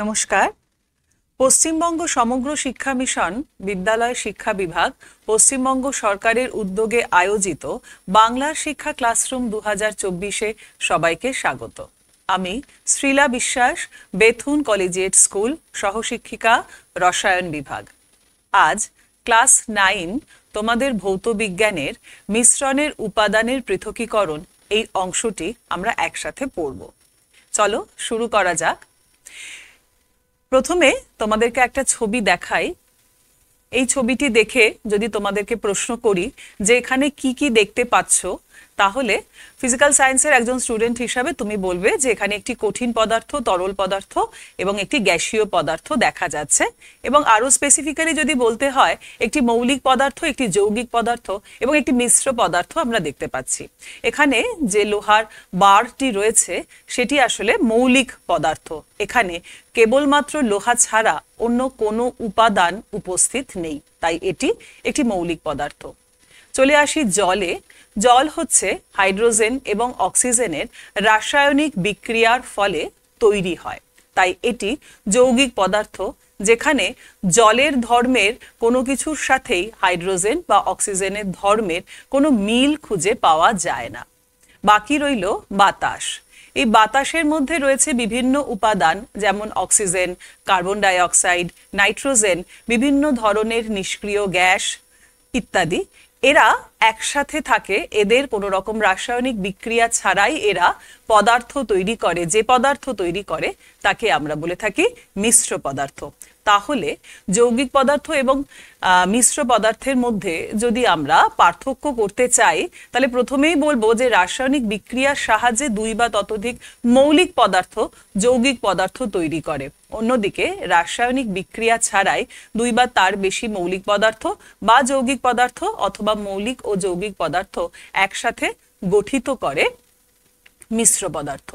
নমস্কার। পশ্চিমবঙ্গ সমগ্র শিক্ষা মিশন বিদ্যালয় শিক্ষা বিভাগ পশ্চিমবঙ্গ সরকারের উদ্যোগে আয়োজিত বাংলার শিক্ষা ক্লাসরুম 2024-এ সবাইকে স্বাগত। আমি শ্রীলা বিশ্বাস, বেথুন কলেজিয়েট স্কুল সহশিক্ষিকা, রসায়ন বিভাগ। আজ ক্লাস 9 তোমাদের ভৌত বিজ্ঞানের মিশ্রণের উপাদানের পৃথকীকরণ এই অংশটি আমরা একসাথে পড়ব। চলো শুরু করা যাক। প্রথমে তোমাদেরকে একটা ছবি দেখাই। এই ছবিটি দেখে যদি তোমাদেরকে প্রশ্ন করি যে এখানে কি কি দেখতে পাচ্ছ, তাহলে ফিজিক্যাল সায়েন্সের একজন স্টুডেন্ট হিসাবে তুমি বলবে যে এখানে একটি কঠিন পদার্থ, তরল পদার্থ এবং একটি গ্যাসীয় পদার্থ দেখা যাচ্ছে। এবং আরো স্পেসিফিক্যালি যদি বলতে হয়, একটি মৌলিক পদার্থ, একটি যৌগিক পদার্থ এবং একটি মিশ্র পদার্থ আমরা দেখতে পাচ্ছি। এখানে যে লোহার বারটি রয়েছে সেটি আসলে মৌলিক পদার্থ। এখানে কেবলমাত্র লোহা ছাড়া অন্য কোনো উপাদান উপস্থিত নেই, তাই এটি একটি মৌলিক পদার্থ। চলে আসি জলে। জল হচ্ছে হাইড্রোজেন এবং অক্সিজেনের রাসায়নিক বিক্রিয়ার ফলে তৈরি হয়, তাই এটি যৌগিক পদার্থ, যেখানে জলের ধর্মের কোনো কিছুর সাথেই হাইড্রোজেন বা অক্সিজেনের ধর্মের কোনো মিল খুঁজে পাওয়া যায় না। বাকি রইল বাতাস। এই বাতাসের মধ্যে রয়েছে বিভিন্ন উপাদান, যেমন oxygen, carbon die oxide, nitrogen, বিভিন্ন ধরনের নিষ্ক্রিয় গ্যাস ইত্যাদি। এরা একসাথে থাকে, এদের কোনো রকম রাসায়নিক বিক্রিয়া ছাড়াই এরা পদার্থ তৈরি করে। যে পদার্থ তৈরি করে তাকে আমরা বলে থাকি মিশ্র পদার্থ। তাহলে যৌগিক পদার্থ এবং মিশ্র পদার্থের মধ্যে যদি আমরা পার্থক্য করতে চাই, তাহলে প্রথমেই বলবো যে রাসায়নিক বিক্রিয়ার সাহায্যে দুই বা ততোধিক মৌলিক পদার্থ যৌগিক পদার্থ তৈরি করে। অন্যদিকে রাসায়নিক বিক্রিয়া ছাড়াই দুই বা তার বেশি মৌলিক পদার্থ বা যৌগিক পদার্থ অথবা মৌলিক ও যৌগিক পদার্থ একসাথে গঠিত করে মিশ্র পদার্থ।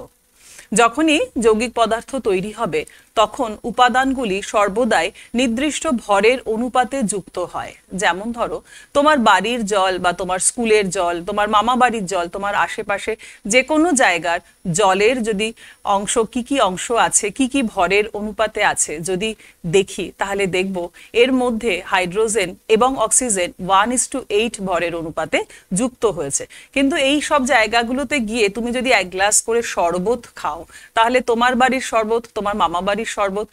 যখনই যৌগিক পদার্থ তৈরি হবে, তখন উপাদানগুলি সর্বদাই নির্দিষ্ট ভরের অনুপাতে যুক্ত হয়। যেমন ধরো, তোমার বাড়ির জল বা তোমার স্কুলের জল, তোমার মামা বাড়ির জল, তোমার আশেপাশে যে কোনো জায়গার জলের যদি অংশ, কি কি অংশ আছে, কি কি ভরের অনুপাতে আছে যদি দেখি, তাহলে দেখব এর মধ্যে হাইড্রোজেন এবং অক্সিজেন 1:8 ভরের অনুপাতে যুক্ত হয়েছে। কিন্তু এই সব জায়গাগুলোতে গিয়ে তুমি যদি 1 গ্লাস করে শরবত খাও, তাহলে তোমার বাড়ির শরবত, তোমার মামা বাড়ির শরবত,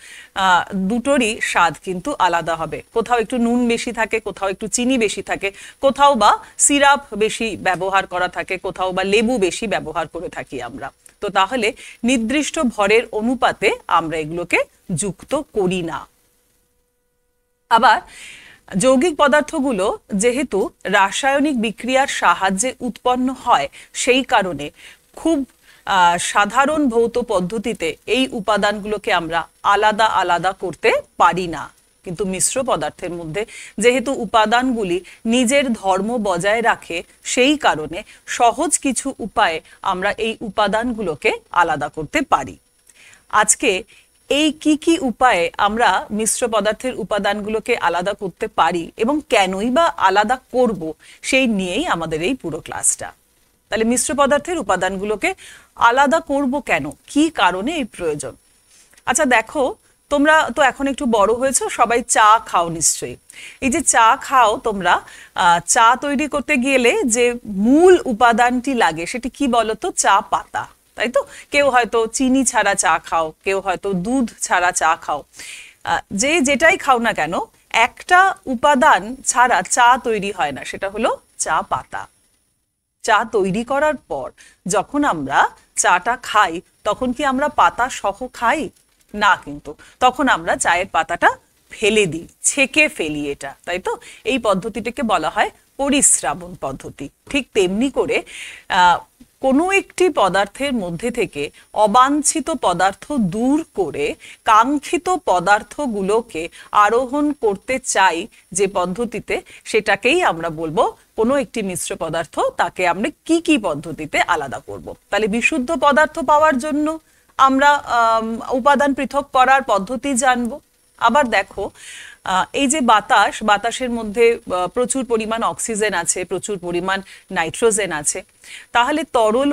দুটোরই স্বাদ কিন্তু আলাদা হবে। কোথাও একটু নুন বেশি থাকে, কোথাও একটু চিনি বেশি থাকে, কোথাও বা সিরাপ বেশি ব্যবহার করা থাকে, কোথাও বা লেবু বেশি ব্যবহার করে থাকি আমরা। তো তাহলে নির্দিষ্ট ভরের অনুপাতে আমরা এগুলোকে যুক্ত করি না। আবার যৌগিক পদার্থগুলো যেহেতু রাসায়নিক বিক্রিয়ার সাহায্যে উৎপন্ন হয়, সেই কারণে খুব সাধারণ ভৌত পদ্ধতিতে এই উপাদানগুলোকে আমরা আলাদা আলাদা করতে পারি না। কিন্তু মিশ্র পদার্থের মধ্যে যেহেতু উপাদানগুলি নিজের ধর্ম বজায় রাখে, সেই কারণে সহজ কিছু উপায়ে আমরা এই উপাদানগুলোকে আলাদা করতে পারি। আজকে এই কি কি উপায়ে আমরা মিশ্র পদার্থের উপাদানগুলোকে আলাদা করতে পারি এবং কেনই বা আলাদা করব, সেই নিয়েই আমাদের এই পুরো ক্লাসটা। তাহলে মিশ্র পদার্থের উপাদানগুলোকে আলাদা করব কেন, কি কারণে এই প্রয়োজন? আচ্ছা দেখো, তোমরা তো এখন একটু বড় হয়েছো, সবাই চা খাও নিশ্চয়ই। এই যে চা খাও তোমরা, চা তৈরি করতে গেলে যে মূল উপাদানটি লাগে সেটি কি বলতো? চা পাতা, তাই তো? কেউ হয়তো চিনি ছাড়া চা খাও, কেউ হয়তো দুধ ছাড়া চা খাও। যে যেটাই খাও না কেন, একটা উপাদান ছাড়া চা তৈরি হয় না, সেটা হলো চা পাতা। চা তৈরি করার পর যখন আমরা চাটা খাই, তখন কি আমরা পাতা সহ খাই? না, কিন্তু তখন আমরা চায়ের পাতাটা ফেলে দিই, ছেঁকে ফেলি এটা, তাই তো? এই পদ্ধতিটাকে বলা হয় পরিস্রাবণ পদ্ধতি। ঠিক তেমনি করে কোনো একটি পদার্থের মধ্যে থেকে অবাঞ্ছিত পদার্থ দূর করে কাঙ্ক্ষিত পদার্থগুলোকে আরোহণ করতে চাই যে পদ্ধতিতে, সেটাকেই আমরা বলবো কোনো একটি মিশ্র পদার্থ, তাকে আমরা কি কি পদ্ধতিতে আলাদা করব। তাহলে বিশুদ্ধ পদার্থ পাওয়ার জন্য আমরা উপাদান পৃথক করার পদ্ধতি জানবো। আবার দেখো, এই যে বাতাস, বাতাসের মধ্যে প্রচুর পরিমাণ অক্সিজেন আছে, প্রচুর পরিমাণ নাইট্রোজেন আছে। তাহলে তরল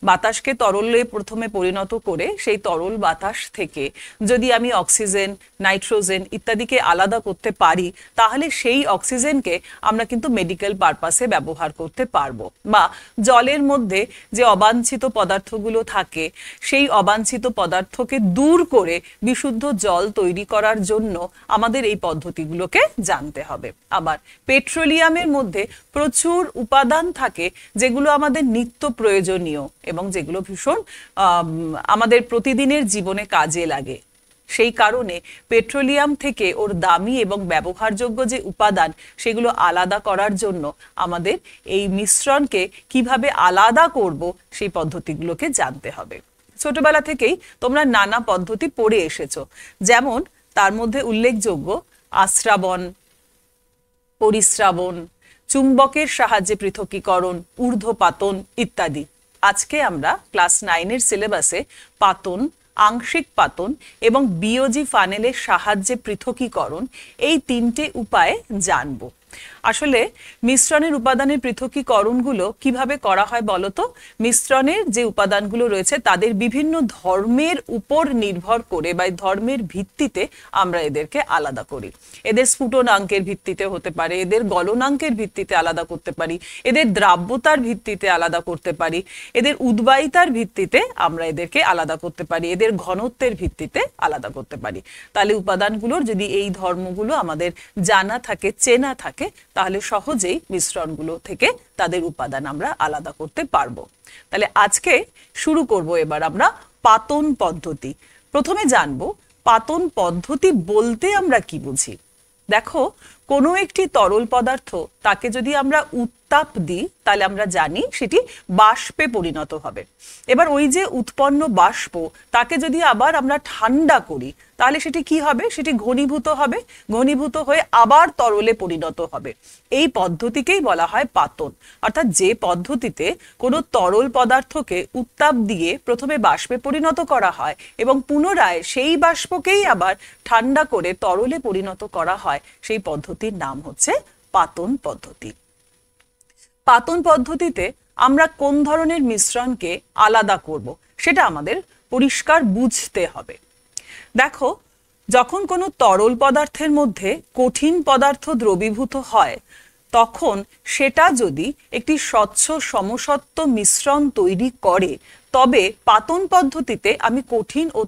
বাতাসকে তরলে প্রথমে পরিণত করে সেই তরল বাতাস থেকে যদি আমি অক্সিজেন, নাইট্রোজেন ইত্যাদিকে আলাদা করতে পারি, তাহলে সেই অক্সিজেনকে আমরা কিন্তু মেডিকেল পারপাসে ব্যবহার করতে পারবো। বা জলের মধ্যে যে অবাঞ্ছিত পদার্থগুলো থাকে, সেই অবাঞ্ছিত পদার্থকে দূর করে বিশুদ্ধ জল তৈরি করার জন্য আমাদের এই পদ্ধতিগুলোকে জানতে হবে। আবার পেট্রোলিয়ামের মধ্যে প্রচুর উপাদান থাকে যেগুলো আমাদের নিত্য প্রয়োজনীয় এবং যেগুলো ভীষণ আমাদের প্রতিদিনের জীবনে কাজে লাগে। সেই কারণে পেট্রোলিয়াম থেকে ওর দামি এবং ব্যবহারযোগ্য যে উপাদান সেগুলো আলাদা করার জন্য আমাদের এই মিশ্রণকে কিভাবে আলাদা করব সেই পদ্ধতিগুলোকে জানতে হবে। ছোটবেলা থেকেই তোমরা নানা পদ্ধতি পড়ে এসেছো, যেমন তার মধ্যে উল্লেখযোগ্য আশ্রাবণ, পরিশ্রাবণ, চুম্বকের সাহায্যে পৃথকীকরণ, ঊর্ধ্বপাতন ইত্যাদি। আজকে আমরা ক্লাস 9-এর সিলেবাসে পাতন, আংশিক পাতন এবং বিওজি ফানেলের সাহায্যে পৃথকীকরণ এই 3টে উপায় জানব। আসলে মিশ্রণের উপাদানের পৃথকীকরণগুলো কিভাবে করা হয় বলতো? মিশ্রণের যে উপাদানগুলো রয়েছে তাদের বিভিন্ন ধর্মের উপর নির্ভর করে বা ধর্মের ভিত্তিতে আমরা এদেরকে আলাদা করি। এদের স্ফুটনাঙ্কের ভিত্তিতে হতে পারে, এদের গলনাঙ্কের ভিত্তিতে আলাদা করতে পারি, এদের দ্রাব্যতার ভিত্তিতে আলাদা করতে পারি, এদের উদ্বায়িতার ভিত্তিতে আমরা এদেরকে আলাদা করতে পারি, এদের ঘনত্বের ভিত্তিতে আলাদা করতে পারি। তাহলে উপাদানগুলোর যদি এই ধর্মগুলো আমাদের জানা থাকে, চেনা থাকে, তাহলে সহজেই মিশ্রণগুলো থেকে তাদের উপাদান আমরা আলাদা করতে পারবো। তাহলে আজকে শুরু করব এবার আমরা পাতন পদ্ধতি। প্রথমে জানবো পাতন পদ্ধতি বলতে আমরা কি বুঝি। দেখো, কোনো একটি তরল পদার্থ তাকে যদি আমরা উত্তাপ দিই তাহলে আমরা জানি সেটি বাষ্পে পরিণত হবে। এবার ওই যে উৎপন্ন বাষ্প তাকে যদি আবার আমরা ঠান্ডা করি তাহলে সেটি কি হবে? সেটি ঘনীভূত হবে, ঘনীভূত হয়ে আবার তরলে পরিণত হবে। এই পদ্ধতিকেই বলা হয় পাতন। অর্থাৎ যে পদ্ধতিতে কোনো তরল পদার্থকে উত্তাপ দিয়ে প্রথমে বাষ্পে পরিণত করা হয় এবং পুনরায় সেই বাষ্পকেই আবার ঠান্ডা করে তরলে পরিণত করা হয়, সেই পদ্ধতির নাম হচ্ছে পাতন পদ্ধতি। পাতন পদ্ধতিতে আমরা কোন ধরনের মিশ্রণকে আলাদা করব সেটা আমাদের পরিষ্কার বুঝতে হবে। দেখো, যখন কোনো তরল পদার্থের মধ্যে কঠিন পদার্থ দ্রবীভূত হয় তখন সেটা যদি একটি স্বচ্ছ সমসত্ব মিশ্রণ তৈরি করে, তবে পাতন পদ্ধতিতে আমি কঠিন ও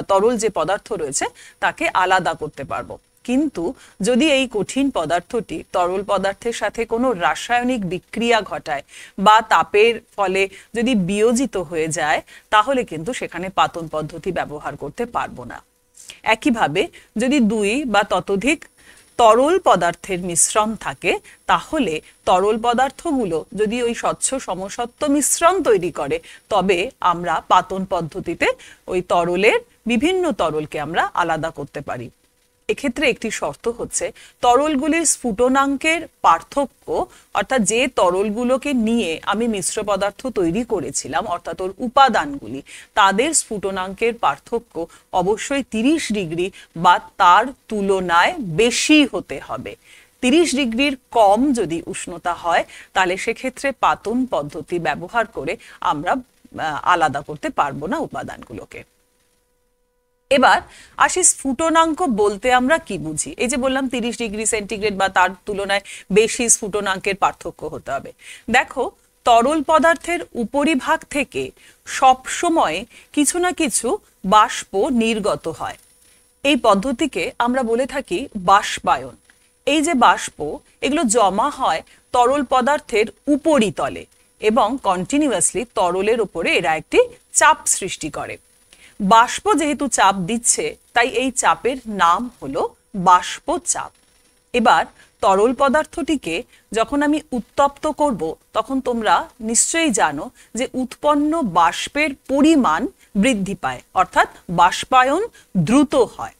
তরল যে পদার্থ রয়েছে তাকে আলাদা করতে পারবো। কিন্তু যদি এই কঠিন পদার্থটি তরল পদার্থের সাথে কোনো রাসায়নিক বিক্রিয়া ঘটায় বা তাপের ফলে যদি বিয়োজিত হয়ে যায়, তাহলে কিন্তু সেখানে পাতন পদ্ধতি ব্যবহার করতে পারবো না। একইভাবে যদি 2 বা ততোধিক তরল পদার্থের মিশ্রণ থাকে, তাহলে তরল পদার্থগুলো যদি ওই স্বচ্ছ সমসত্ব মিশ্রণ তৈরি করে, তবে আমরা পাতন পদ্ধতিতে ওই বিভিন্ন তরলকে আমরা আলাদা করতে পারি। এক্ষেত্রে একটি শর্ত হচ্ছে তরলগুলির স্ফুটনাঙ্কের পার্থক্য, অর্থাৎ যে তরলগুলোকে নিয়ে আমি মিশ্র পদার্থ তৈরি করেছিলাম অর্থাৎ ওর উপাদানগুলি, তাদের স্ফুটনাঙ্কের পার্থক্য অবশ্যই 30 ডিগ্রি বা তার তুলনায় বেশি হতে হবে। 30 ডিগ্রির কম যদি উষ্ণতা হয় তাহলে সেক্ষেত্রে পাতন পদ্ধতি ব্যবহার করে আমরা আলাদা করতে পারবো না উপাদানগুলোকে। এবার আসি স্ফুটনাঙ্ক বলতে আমরা কি বুঝি। এই যে বললাম 30 ডিগ্রি সেন্টিগ্রেড বা তার তুলনায় বেশি স্ফুটনাঙ্কের পার্থক্য হতে হবে। দেখো, তরল পদার্থের উপরিভাগ থেকে সব সময় কিছু না কিছু বাষ্প নির্গত হয়। এই পদ্ধতিকে আমরা বলে থাকি বাষ্পায়ন। এই যে বাষ্প, এগুলো জমা হয় তরল পদার্থের উপরিতলে এবং কন্টিনিউয়াসলি তরলের উপরে এরা একটি চাপ সৃষ্টি করে। বাষ্প যেহেতু চাপ দিচ্ছে, তাই এই চাপের নাম হলো বাষ্প চাপ। এবার তরল পদার্থটিকে যখন আমি উত্তপ্ত করব, তখন তোমরা নিশ্চয়ই জানো যে উৎপন্ন বাষ্পের পরিমাণ বৃদ্ধি পায়, অর্থাৎ বাষ্পায়ন দ্রুত হয়।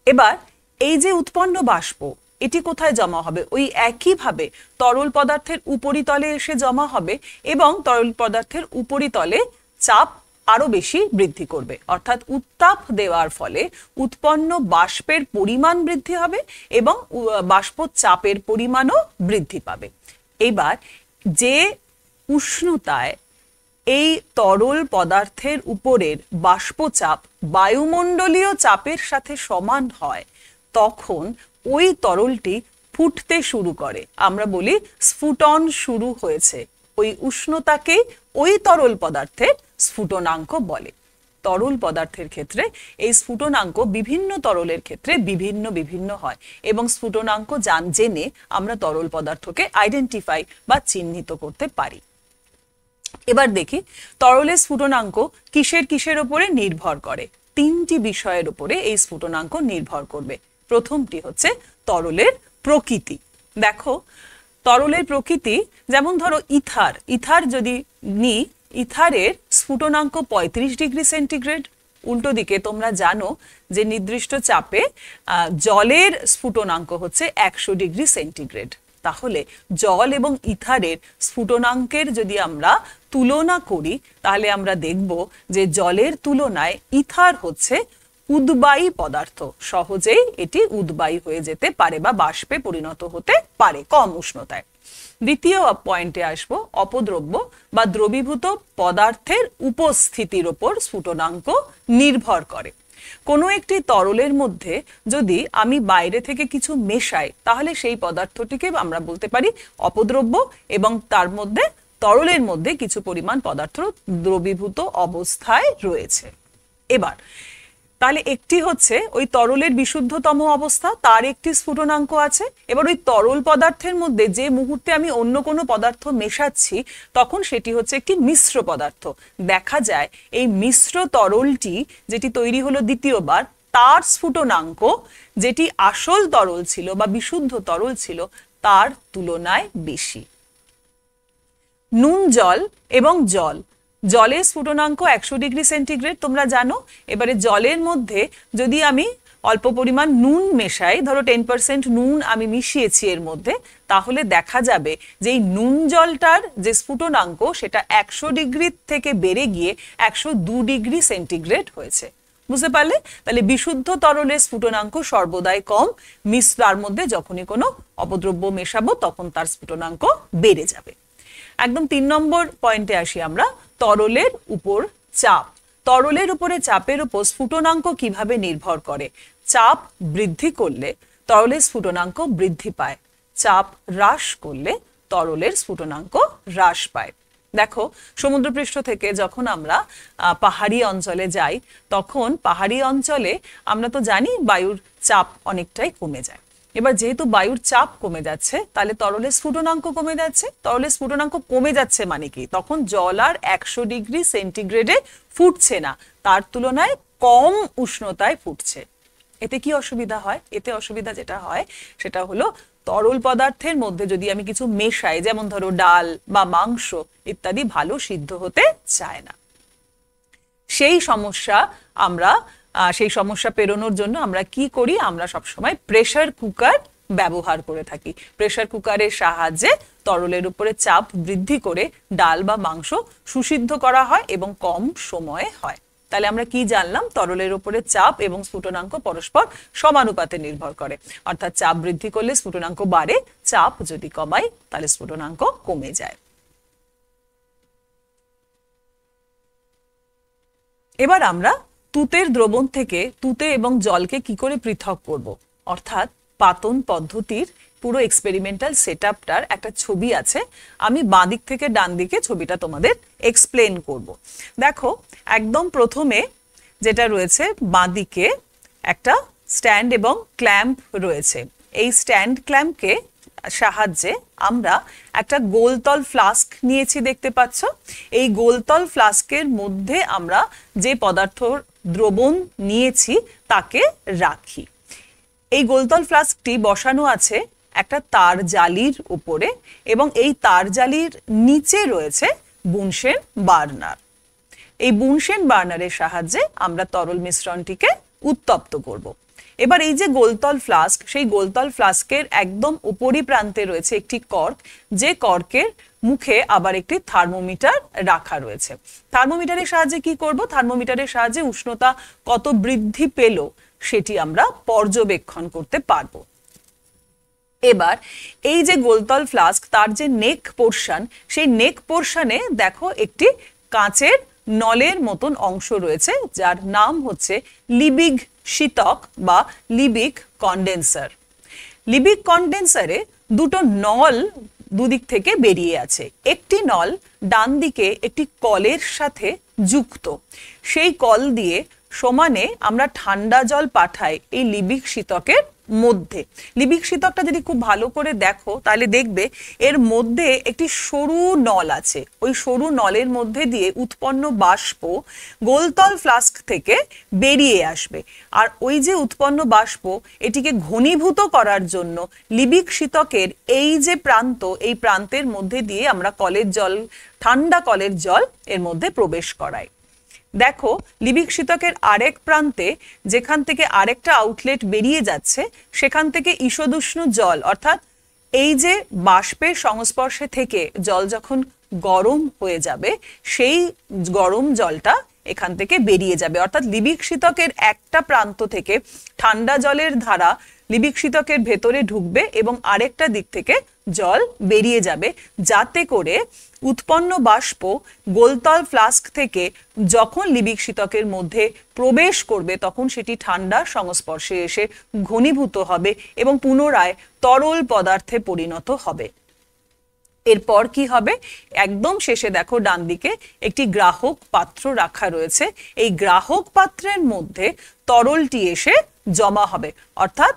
এবার এই যে উৎপন্ন বাষ্প, এটি কোথায় জমা হবে? ওই একইভাবে তরল পদার্থের উপরিতলে এসে জমা হবে এবং তরল পদার্থের উপরিতলে চাপ আরো বেশি বৃদ্ধি করবে, অর্থাৎ উত্তাপ দেওয়ার ফলে উৎপন্ন বাষ্পের পরিমাণ বৃদ্ধি হবে এবং বাষ্প চাপের পরিমাণও বৃদ্ধি পাবে। এবার যে উষ্ণতায় এই তরল পদার্থের উপরের বাষ্পচাপ বায়ুমণ্ডলীয় চাপের সাথে সমান হয়, তখন ওই তরলটি ফুটতে শুরু করে। আমরা বলি স্ফুটন শুরু হয়েছে। ওই উষ্ণতাকে ওই তরল পদার্থের স্ফুটনাঙ্ক বলে। তরল পদার্থের ক্ষেত্রে এই স্ফুটনাঙ্ক বিভিন্ন তরলের ক্ষেত্রে বিভিন্ন বিভিন্ন হয়, এবং স্ফুটনাঙ্ক জেনে আমরা তরল পদার্থকে আইডেন্টিফাই বা চিহ্নিত করতে পারি। এবার দেখি তরলের স্ফুটনাঙ্ক কিসের কিসের উপরে নির্ভর করে। তিনটি বিষয়ের উপরে এই স্ফুটনাঙ্ক নির্ভর করবে। প্রথমটি হচ্ছে তরলের প্রকৃতি। দেখো তরলের প্রকৃতি, যেমন ধরো ইথার, ইথার যদি নিই, ইথারের স্ফুটনাঙ্ক 35 ডিগ্রি সেন্টিগ্রেড। উল্টো দিকে তোমরা জানো যে নির্দিষ্ট চাপে জলের স্ফুটনাঙ্ক হচ্ছে 100 ডিগ্রি সেন্টিগ্রেড। তাহলে জল এবং ইথারের স্ফুটনাঙ্কের যদি আমরা তুলনা করি, তাহলে আমরা দেখব যে জলের তুলনায় ইথার হচ্ছে উদ্বায়ী পদার্থ। সহজেই এটি উদ্বায়ী হয়ে যেতে পারে বা বাষ্পে পরিণত হতে পারে কম উষ্ণতায়। দ্বিতীয় পয়েন্টে আসবো, অপদ্রব্য বা দ্রবীভূত পদার্থের উপস্থিতির উপর স্ফুটনাঙ্ক নির্ভর করে। কোনো একটি তরলের মধ্যে যদি আমি বাইরে থেকে কিছু মেশাই, তাহলে সেই পদার্থটিকে আমরা বলতে পারি অপদ্রব্য, এবং তার মধ্যে তরলের মধ্যে কিছু পরিমাণ পদার্থ দ্রবীভূত অবস্থায় রয়েছে। এবার তাহলে একটি হচ্ছে ওই তরলের বিশুদ্ধতম অবস্থা, তার একটি স্ফুটনাঙ্ক আছে। এবার ওই তরল পদার্থের মধ্যে যে মুহূর্তে আমি অন্য কোনো পদার্থ মেশাচ্ছি, তখন সেটি হচ্ছে একটি মিশ্র পদার্থ। দেখা যায় এই মিশ্র তরলটি যেটি তৈরি হলো দ্বিতীয়বার, তার স্ফুটনাঙ্ক যেটি আসল তরল ছিল বা বিশুদ্ধ তরল ছিল তার তুলনায় বেশি। নুন জল এবং জল, জলের স্ফুটনাঙ্ক 100 ডিগ্রি সেন্টিগ্রেড তোমরা জানো। এবারে জলের মধ্যে যদি আমি অল্প পরিমাণ নুন মেশাই, ধরো 10% নুন আমি মিশিয়েছি এর মধ্যে, তাহলে দেখা যাবে যে এই নুন জলটার যে স্ফুটনাঙ্ক সেটা 100 ডিগ্রি থেকে বেড়ে গিয়ে 102 ডিগ্রি সেন্টিগ্রেড হয়েছে। বুঝতে পারলে? তাহলে বিশুদ্ধ তরলের স্ফুটনাঙ্ক সর্বদাই কম, তার মধ্যে যখনই কোনো অপদ্রব্য মেশাবো তখন তার স্ফুটনাঙ্ক বেড়ে যাবে। একদম 3 নম্বর পয়েন্টে আসি আমরা, তরলের উপর চাপ। তরলের উপরে চাপের উপর স্ফুটনাঙ্ক কিভাবে নির্ভর করে? চাপ বৃদ্ধি করলে তরলের স্ফুটনাঙ্ক বৃদ্ধি পায়, চাপ হ্রাস করলে তরলের স্ফুটনাঙ্ক হ্রাস পায়। দেখো সমুদ্রপৃষ্ঠ থেকে যখন আমরা পাহাড়ি অঞ্চলে যাই, তখন পাহাড়ি অঞ্চলে আমরা তো জানি বায়ুর চাপ অনেকটাই কমে যায়। এবার যেহেতু বায়ুর চাপ কমে যাচ্ছে, তাহলে তরলের স্ফুটনাঙ্ক কমে যাচ্ছে। তরলের স্ফুটনাঙ্ক কমে যাচ্ছে মানে কি? তখন জল আর 100 ডিগ্রি সেন্টিগ্রেডে ফুটছে না, তার তুলনায় কম উষ্ণতায় ফুটছে। এতে কি অসুবিধা হয়? এতে অসুবিধা যেটা হয় সেটা হলো তরল পদার্থের মধ্যে যদি আমি কিছু মেশাই, যেমন ধরো ডাল বা মাংস ইত্যাদি, ভালো সিদ্ধ হতে চায় না। সেই সমস্যা পেরোনোর জন্য আমরা কি করি? আমরা সবসময় প্রেসার কুকার ব্যবহার করে থাকি। প্রেসার কুকারের সাহায্যে তরলের উপরে চাপ বৃদ্ধি করে ডাল বা মাংস সুসিদ্ধ করা হয় এবং কম সময়ে হয়। তাহলে আমরা কি জানলাম? তরলের উপরে চাপ এবং স্ফুটনাঙ্ক পরস্পর সমানুপাতে নির্ভর করে, অর্থাৎ চাপ বৃদ্ধি করলে স্ফুটনাঙ্ক বাড়ে, চাপ যদি কমাই তাহলে স্ফুটনাঙ্ক কমে যায়। এবার আমরা তুতের দ্রবণ থেকে তুতে এবং জলকে কি করে পৃথক করব, অর্থাৎ পাতন পদ্ধতির পুরো এক্সপেরিমেন্টাল সেটআপটার একটা ছবি আছে। আমি বাঁ দিক থেকে ডান দিকে ছবিটা তোমাদের এক্সপ্লেন করব। দেখো একদম প্রথমে যেটা রয়েছে, বাঁ দিকে একটা স্ট্যান্ড এবং ক্ল্যাম্প রয়েছে। এই স্ট্যান্ড ক্ল্যাম্পকে সাহায্যে আমরা একটা গোলতল ফ্লাস্ক নিয়েছি, দেখতে পাচ্ছ। এই গোলতল ফ্লাস্কের মধ্যে আমরা যে পদার্থ দ্রবণ নিয়েছি তাকে রাখি। এই গোলতল ফ্লাস্কটি বসানো আছে একটা তার জালির উপরে, এবং এই তার জালির নিচে রয়েছে বুনসেন বার্নার। এই বুনসেন বার্নারের সাহায্যে আমরা তরল মিশ্রণটিকে উত্তপ্ত করব। এবার এই যে গোলতল ফ্লাস্ক, সেই গোলতল ফ্লাস্কের একদম উপরি প্রান্তে রয়েছে একটি কর্ক, যে কর্কের মুখে আবার একটি থার্মোমিটার রাখা রয়েছে। থার্মোমিটারের সাহায্যে কি করব? থার্মোমিটারের সাহায্যে উষ্ণতা কত বৃদ্ধি পেল সেটি আমরা পর্যবেক্ষণ করতে পারবো। এবার এই যে গোলতল ফ্লাস্ক, তার যে নেক পোর্শন, সেই নেক পোর্শনে দেখো একটি কাঁচের নলের মতন অংশ রয়েছে, যার নাম হচ্ছে লিবিগ শীতক বা লিবিক কন্ডেন্সার। লিবিক কন্ডেন্সারে দুটো নল দুদিক থেকে বেরিয়ে আছে। একটি নল ডান দিকে একটি কলের সাথে যুক্ত, সেই কল দিয়ে সমানে আমরা ঠান্ডা জল পাঠাই এই লিবিক শীতকের মধ্যে। লিবিক শীতকটা যদি খুব ভালো করে দেখো তাহলে দেখবে এর মধ্যে একটি সরু নল আছে। ওই সরু নলের মধ্যে দিয়ে উৎপন্ন বাষ্প গোলতল ফ্লাস্ক থেকে বেরিয়ে আসবে, আর ওই যে উৎপন্ন বাষ্প এটিকে ঘনীভূত করার জন্য লিবিক শীতকের এই যে প্রান্ত, এই প্রান্তের মধ্যে দিয়ে আমরা কলের জল, ঠান্ডা কলের জল এর মধ্যে প্রবেশ করাই। দেখো লিবিক শীতকের আরেক প্রান্তে যেখান থেকে আরেকটা আউটলেট বেরিয়ে যাচ্ছে, সেখান থেকে ঈষদুষ্ণ জল, অর্থাৎ এই যে বাষ্পের সংস্পর্শে থেকে জল যখন গরম হয়ে যাবে, সেই গরম জলটা এখান থেকে বেরিয়ে যাবে। অর্থাৎ লিবিক শীতকের একটা প্রান্ত থেকে ঠান্ডা জলের ধারা লিবিক শীতকের ভেতরে ঢুকবে এবং আরেকটা দিক থেকে জল বেরিয়ে যাবে, যাতে করে উৎপন্ন বাষ্প গোলতল ফ্লাস্ক থেকে যখন লিবিক শীতকের মধ্যে প্রবেশ করবে তখন সেটি ঠান্ডার সংস্পর্শে এসে ঘনীভূত হবে এবং পুনরায় তরল পদার্থে পরিণত হবে। এরপর কি হবে? একদম শেষে দেখো ডান দিকে একটি গ্রাহক পাত্র রাখা রয়েছে। এই গ্রাহক পাত্রের মধ্যে তরলটি এসে জমা হবে, অর্থাৎ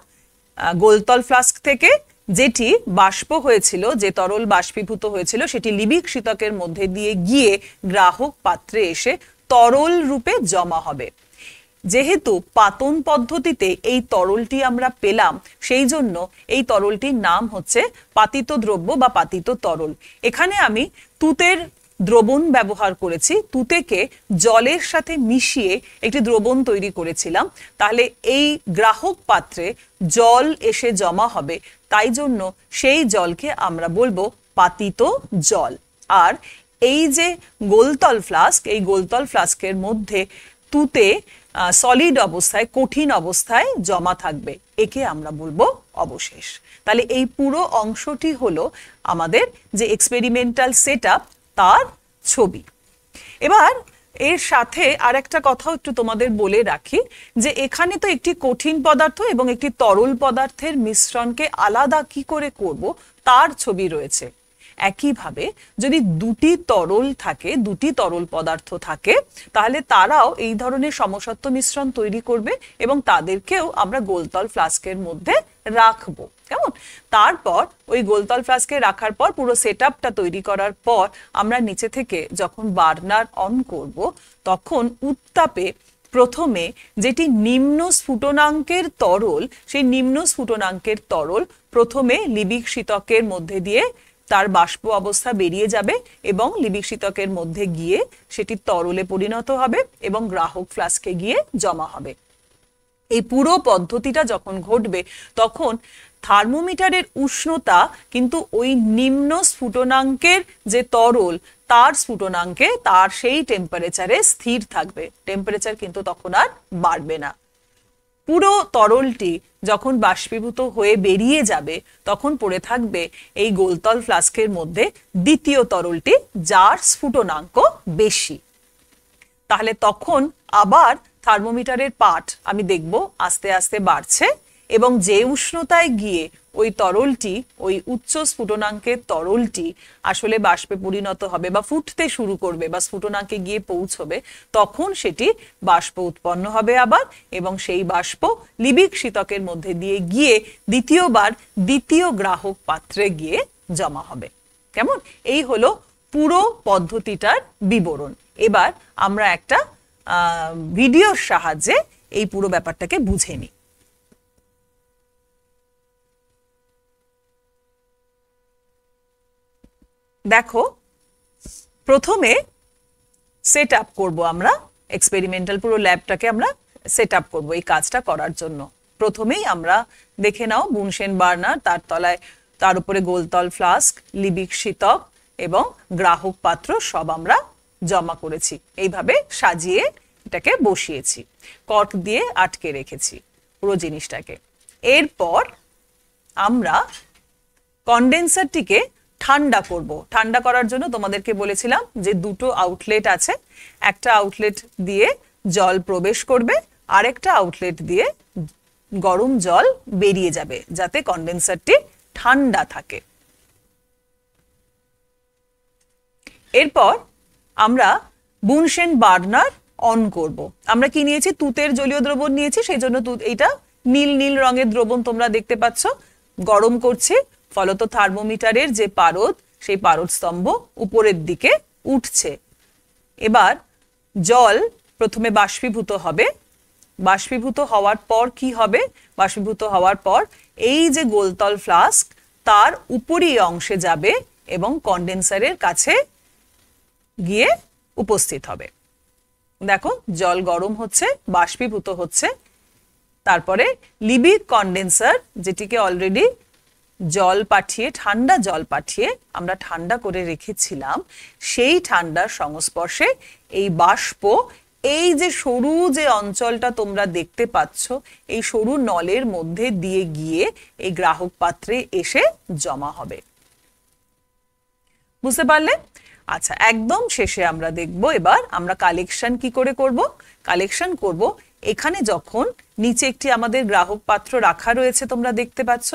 গোলতল ফ্লাস্ক থেকে যেটি বাষ্প হয়েছিল, যে তরল বাষ্পীভূত হয়েছিল, সেটি লিবিক শীতকের মধ্যে দিয়ে গিয়ে গ্রাহক পাত্রে এসে তরল রূপে জমা হবে। যেহেতু পাতন পদ্ধতিতে এই তরলটি আমরা পেলাম, সেই জন্য এই তরলটির নাম হচ্ছে পাতিত দ্রব্য বা পাতিত তরল। এখানে আমি তুতের দ্রবণ ব্যবহার করেছি, তুতেকে জলের সাথে মিশিয়ে একটি দ্রবণ তৈরি করেছিলাম। তাহলে এই গ্রাহক পাত্রে জল এসে জমা হবে, তাই জন্য সেই জলকে আমরা বলবো পাতিত জল। আর এই যে গোলতল ফ্লাস্ক, এই গোলতল ফ্লাস্কের মধ্যে তুতে সলিড অবস্থায়, কঠিন অবস্থায় জমা থাকবে, একে আমরা বলবো অবশেষ। তাহলে এই পুরো অংশটি হলো আমাদের যে এক্সপেরিমেন্টাল সেটআপ, তার ছবি। এবার এর সাথে আর একটা কথাও একটু তোমাদের বলে রাখি, যে এখানে তো একটি কঠিন পদার্থ এবং একটি তরল পদার্থের মিশ্রণকে আলাদা কি করে করব তার ছবি রয়েছে। একইভাবে যদি দুটি তরল থাকে, দুটি তরল পদার্থ থাকে, তাহলে তারাও এই ধরনের সমসত্ব মিশ্রণ তৈরি করবে এবং তাদেরকেও আমরা গোলতল ফ্লাস্কের মধ্যে রাখবো। কেমন? তারপর ওই গোলতল ফ্লাস্কে রাখার পর পুরো সেটআপটা তৈরি করার পর আমরা নিচে থেকে যখন বার্নার অন করব, তখন উত্তাপে প্রথমে যেটি নিম্ন স্ফুটনাঙ্কের তরল, সেই নিম্ন স্ফুটনাঙ্কের তরল প্রথমে লিবিক শীতকের মধ্যে দিয়ে তার বাষ্প অবস্থা বেরিয়ে যাবে এবং লিবিক শীতকের মধ্যে গিয়ে সেটি তরলে পরিণত হবে এবং গ্রাহক ফ্লাস্কে গিয়ে জমা হবে। এই পুরো পদ্ধতিটা যখন ঘটবে তখন থার্মোমিটারের উষ্ণতা কিন্তু ওই নিম্ন স্ফুটনাঙ্কের যে তরল, তার স্ফুটনাঙ্কে, তার সেই টেম্পারেচারে স্থির থাকবে। টেম্পারেচার কিন্তু তখন আর বাড়বে না। পুরো তরলটি যখন বাষ্পীভূত হয়ে বেরিয়ে যাবে তখন পড়ে থাকবে এই গোলতল ফ্লাস্কের মধ্যে দ্বিতীয় তরলটি, যার স্ফুটনাঙ্ক বেশি। তাহলে তখন আবার থার্মোমিটারের পাঠ আমি দেখব আস্তে আস্তে বাড়ছে এবং যে উষ্ণতায় গিয়ে ওই তরলটি, ওই উচ্চ স্ফুটনাঙ্কের তরলটি আসলে বাষ্পে পরিণত হবে বা ফুটতে শুরু করবে বা স্ফুটনাঙ্কে গিয়ে পৌঁছবে, তখন সেটি বাষ্প উৎপন্ন হবে আবার এবং সেই বাষ্প লিবিক শীতকের মধ্যে দিয়ে গিয়ে দ্বিতীয়বার দ্বিতীয় গ্রাহক পাত্রে গিয়ে জমা হবে। কেমন? এই হলো পুরো পদ্ধতিটার বিবরণ। এবার আমরা একটা ভিডিওর সাহায্যে এই পুরো ব্যাপারটাকে বুঝে নিই। দেখো, প্রথমে সেট আপ করবো আমরা এক্সপেরিমেন্টাল পুরো ল্যাবটাকে আমরা সেট আপ করবো এই কাজটা করার জন্য। প্রথমেই আমরা দেখে নাও বুনসেন বার্নার, তার তলায়, তার উপরে গোলতল ফ্লাস্ক, লিবিক শীতক এবং গ্রাহক পাত্র সব আমরা জমা করেছি। এইভাবে সাজিয়ে এটাকে বসিয়েছি, কর্ক দিয়ে আটকে রেখেছি পুরো জিনিসটাকে। এরপর আমরা কন্ডেন্সারটিকে ঠান্ডা করব। ঠান্ডা করার জন্য তোমাদেরকে বলেছিলাম যে দুটো আউটলেট আছে, একটা আউটলেট দিয়ে জল প্রবেশ করবে, আরেকটা আউটলেট দিয়ে গরম জল বেরিয়ে যাবে, যাতে কন্ডেন্সারটি ঠান্ডা থাকে। এরপর আমরা বুনশেন বার্নার অন করব। আমরা কি নিয়েছি? তুতের জলীয় দ্রবণ নিয়েছি, সেই জন্য এইটা নীল নীল রঙের দ্রবণ তোমরা দেখতে পাচ্ছ। গরম করছি, ফলত থার্মোমিটারের যে পারদ, সেই পারদ স্তম্ভ উপরের দিকে উঠছে। এবার জল প্রথমে বাষ্পীভূত হবে। বাষ্পীভূত হওয়ার পর কি হবে? বাষ্পীভূত হওয়ার পর এই যে গোলতল ফ্লাস্ক, তার উপরি অংশে যাবে এবং কন্ডেন্সারের কাছে গিয়ে উপস্থিত হবে। দেখো, জল গরম হচ্ছে, বাষ্পীভূত হচ্ছে। তারপরে লিবিক কন্ডেন্সার, যেটিকে অলরেডি জল পাঠিয়ে, ঠান্ডা জল পাঠিয়ে আমরা ঠান্ডা করে রেখেছিলাম, সেই ঠান্ডার সংস্পর্শে এই বাষ্প এই যে সরু যে অঞ্চলটা তোমরা দেখতে পাচ্ছ, এই সরু নলের মধ্যে দিয়ে গিয়ে এই গ্রাহক পাত্রে এসে জমা হবে। বুঝতে পারলে? আচ্ছা, একদম শেষে আমরা দেখব এবার আমরা কালেকশন কি করে করব। কালেকশন করব এখানে যখন নিচে একটি আমাদের গ্রাহক পাত্র রাখা রয়েছে, তোমরা দেখতে পাচ্ছ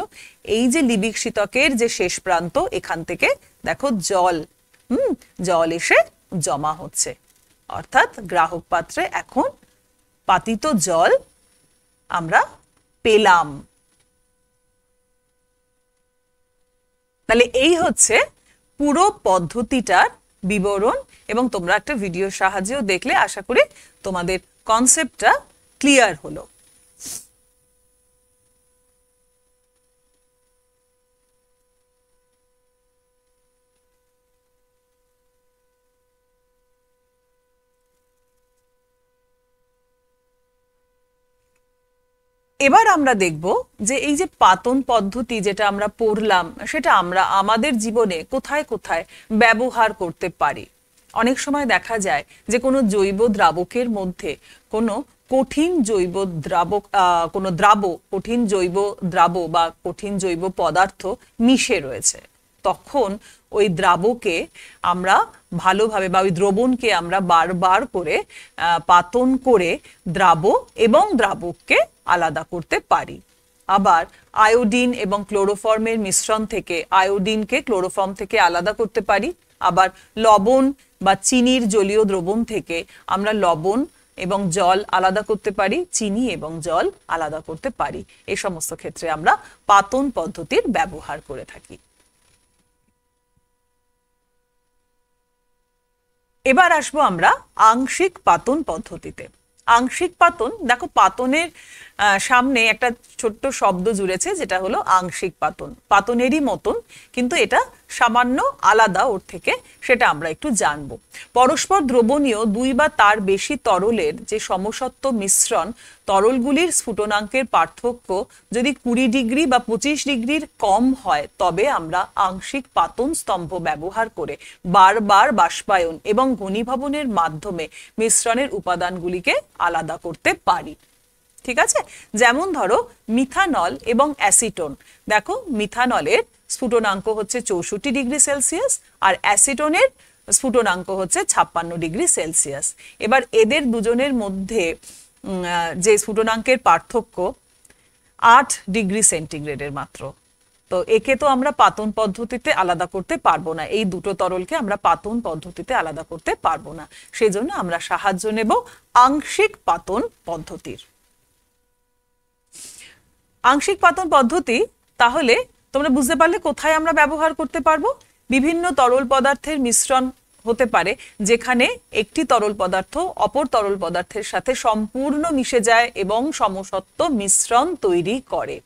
এই যে লিবিক শীতকের যে শেষ প্রান্ত, এখান থেকে দেখো জল এসে জমা হচ্ছে। অর্থাৎ গ্রাহক পাত্রে এখন পাতিত জল আমরা পেলাম। তাহলে এই হচ্ছে পুরো পদ্ধতিটার বিবরণ, এবং তোমরা একটা ভিডিওর সাহায্যেও দেখলে আশা করি তোমাদের কনসেপ্টটা ক্লিয়ার হলো। এবার আমরা দেখব যে এই যে পাতন পদ্ধতি যেটা আমরা পড়লাম, সেটা আমরা আমাদের জীবনে কোথায় কোথায় ব্যবহার করতে পারি। অনেক সময় দেখা যায় যে কোনো জৈব দ্রাবকের মধ্যে কোনো কঠিন জৈব দ্রাবক, কঠিন জৈব দ্রাব বা কঠিন জৈব পদার্থ মিশে রয়েছে। তখন ওই দ্রাবকে আমরা ভালোভাবে, বা ওই দ্রবণকে আমরা বারবার করে পাতন করে দ্রাব এবং দ্রাবককে আলাদা করতে পারি। আবার আয়োডিন এবং ক্লোরোফর্মের মিশ্রণ থেকে আয়োডিনকে ক্লোরোফর্ম থেকে আলাদা করতে পারি। আবার লবণ বা চিনির জলীয় দ্রবণ থেকে আমরা লবণ এবং জল আলাদা করতে পারি, চিনি এবং জল আলাদা করতে পারি। এই সমস্ত ক্ষেত্রে আমরা পাতন পদ্ধতির ব্যবহার করে থাকি। এবার আসবো আমরা আংশিক পাতন পদ্ধতিতে। আংশিক পাতন, দেখো পাতনের সামনে একটা ছোট্ট শব্দ জুড়েছে, যেটা হলো আংশিক পাতন। পাতনেরই মতন, কিন্তু এটা সামান্য আলাদা ওর থেকে, সেটা আমরা একটু জানবো। পরস্পর দ্রবণীয় দুই বা তার বেশি তরলের যে সমসত্ব মিশ্রণ, তরলগুলির স্ফুটনাঙ্কের পার্থক্য যদি 20 ডিগ্রি বা 25 ডিগ্রির কম হয়, তবে আমরা আংশিক পাতন স্তম্ভ ব্যবহার করে বারবার বাষ্পায়ন এবং ঘনীভবনের মাধ্যমে মিশ্রণের উপাদানগুলিকে আলাদা করতে পারি। ঠিক আছে? যেমন ধরো মিথানল এবং অ্যাসিটোন। দেখো, মিথানলের স্ফুটনাঙ্ক হচ্ছে 64 ডিগ্রি সেলসিয়াস, আর অ্যাসিটোনের স্ফুটনাঙ্ক হচ্ছে 56 ডিগ্রি সেলসিয়াস। এবার এদের দুজনের মধ্যে যে স্ফুটনাঙ্কের পার্থক্য 8 ডিগ্রি সেন্টিগ্রেডের মাত্র। তো একে তো আমরা পাতন পদ্ধতিতে আলাদা করতে পারবো না, এই দুটো তরলকে আমরা পাতন পদ্ধতিতে আলাদা করতে পারবো না। সেজন্য আমরা সাহায্য নেব আংশিক পাতন পদ্ধতির। আংশিক পাতন পদ্ধতি তাহলে তোমরা বুঝতে পারলে কোথায় আমরা ব্যবহার করতে পারবো। বিভিন্ন তরল পদার্থের মিশ্রণ হতে পারে, যেখানে একটি তরল পদার্থ অপর তরল পদার্থের সাথে সম্পূর্ণ মিশে যায় এবং সমসত্ব মিশ্রণ তৈরি করে।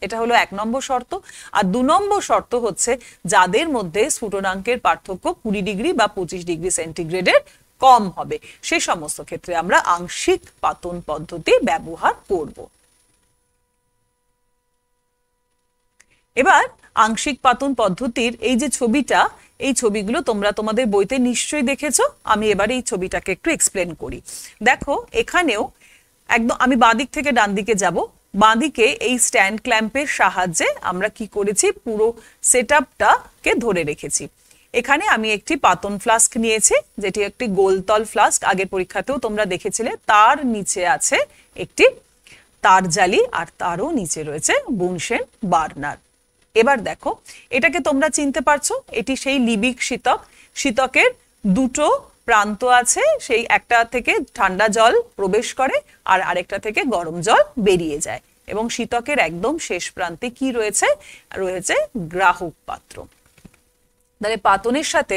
এটা হলো 1 নম্বর শর্ত। আর 2 নম্বর শর্ত হচ্ছে যাদের মধ্যে স্ফুটনাঙ্কের পার্থক্য 20 ডিগ্রি বা 25 ডিগ্রি সেন্টিগ্রেডের কম হবে, সে সমস্ত ক্ষেত্রে আমরা আংশিক পাতন পদ্ধতি ব্যবহার করব। এবার আংশিক পাতন পদ্ধতির এই যে ছবিটা, এই ছবিগুলো তোমরা তোমাদের বইতে নিশ্চয়ই দেখেছো। আমি এবার এই ছবিটাকে একটু এক্সপ্লেন করি। দেখো, এখানেও একদম আমি বাঁ দিক থেকে ডান দিকে যাব। বাঁদিকে এই স্ট্যান্ড ক্ল্যাম্পের সাহায্যে আমরা কি করেছি, পুরো সেটআপটাকে ধরে রেখেছি। এখানে আমি একটি পাতন ফ্লাস্ক নিয়েছি, যেটি একটি গোলতল ফ্লাস্ক, আগের পরীক্ষাতেও তোমরা দেখেছিলে। তার নিচে আছে একটি তার জালি, আর তারও নিচে রয়েছে বুনসেন বার্নার। এবার দেখো, এটাকে তোমরা চিনতে পারছো, এটি সেই লিবিক শীতক। শীতকের দুটো প্রান্ত আছে, সেই একটা থেকে ঠান্ডা জল প্রবেশ করে আর আরেকটা থেকে গরম জল বেরিয়ে যায়, এবং শীতকের একদম শেষ প্রান্তে কি রয়েছে, রয়েছে গ্রাহক পাত্র। তাহলে পাতনের সাথে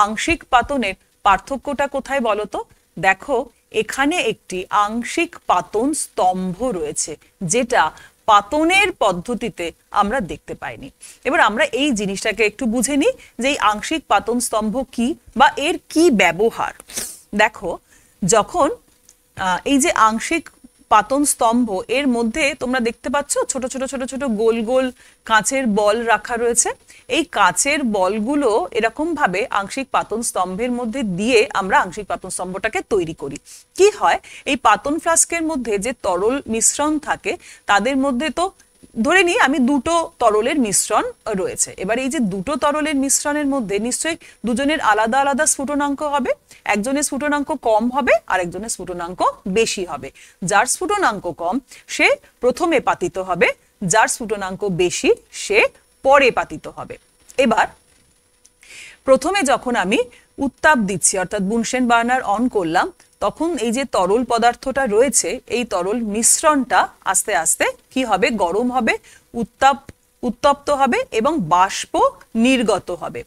আংশিক পাতনের পার্থক্যটা কোথায় বলো তো? দেখো, এখানে একটি আংশিক পাতন স্তম্ভ রয়েছে, যেটা পাতনের পদ্ধতিতে আমরা দেখতে পাইনি। এবার আমরা এই জিনিসটাকে একটু বুঝে নিই যে এই আংশিক পাতন স্তম্ভ কি বা এর কি ব্যবহার। দেখো, যখন এই যে আংশিক পাতন স্তম্ভ, এর মধ্যে তোমরা দেখতে পাচ্ছ ছোট ছোট ছোট ছোট গোল গোল কাঁচের বল রাখা রয়েছে। এই কাঁচের বলগুলো এরকম ভাবে আংশিক পাতন স্তম্ভের মধ্যে দিয়ে আমরা আংশিক পাতন স্তম্ভটাকে তৈরি করি। কি হয়, এই পাতন ফ্লাস্কের মধ্যে যে তরল মিশ্রণ থাকে, তাদের মধ্যে তো ধরে নিই আমি দুটো তরলের মিশ্রণ রয়েছে। এবার এই যে দুটো তরলের মিশ্রণের মধ্যে নিশ্চয়ই দুজনের আলাদা আলাদা স্ফুটনাঙ্ক হবে। একজনের স্ফুটনাঙ্ক কম হবে আর একজনের স্ফুটনাঙ্ক বেশি হবে। যার স্ফুটনাঙ্ক কম সে প্রথমে পাতিত হবে, যার স্ফুটনাঙ্ক বেশি সে পরে পাতিত হবে। এবার প্রথমে যখন আমি উত্তাপ দিচ্ছি, অর্থাৎ বুনসেন বার্নার অন করলাম, তখন এই যে তরল পদার্থটা রয়েছে, এই তরল মিশ্রণটা আস্তে আস্তে কি হবে, গরম হবে, উত্তপ্ত হবে এবং বাষ্প নির্গত হবে।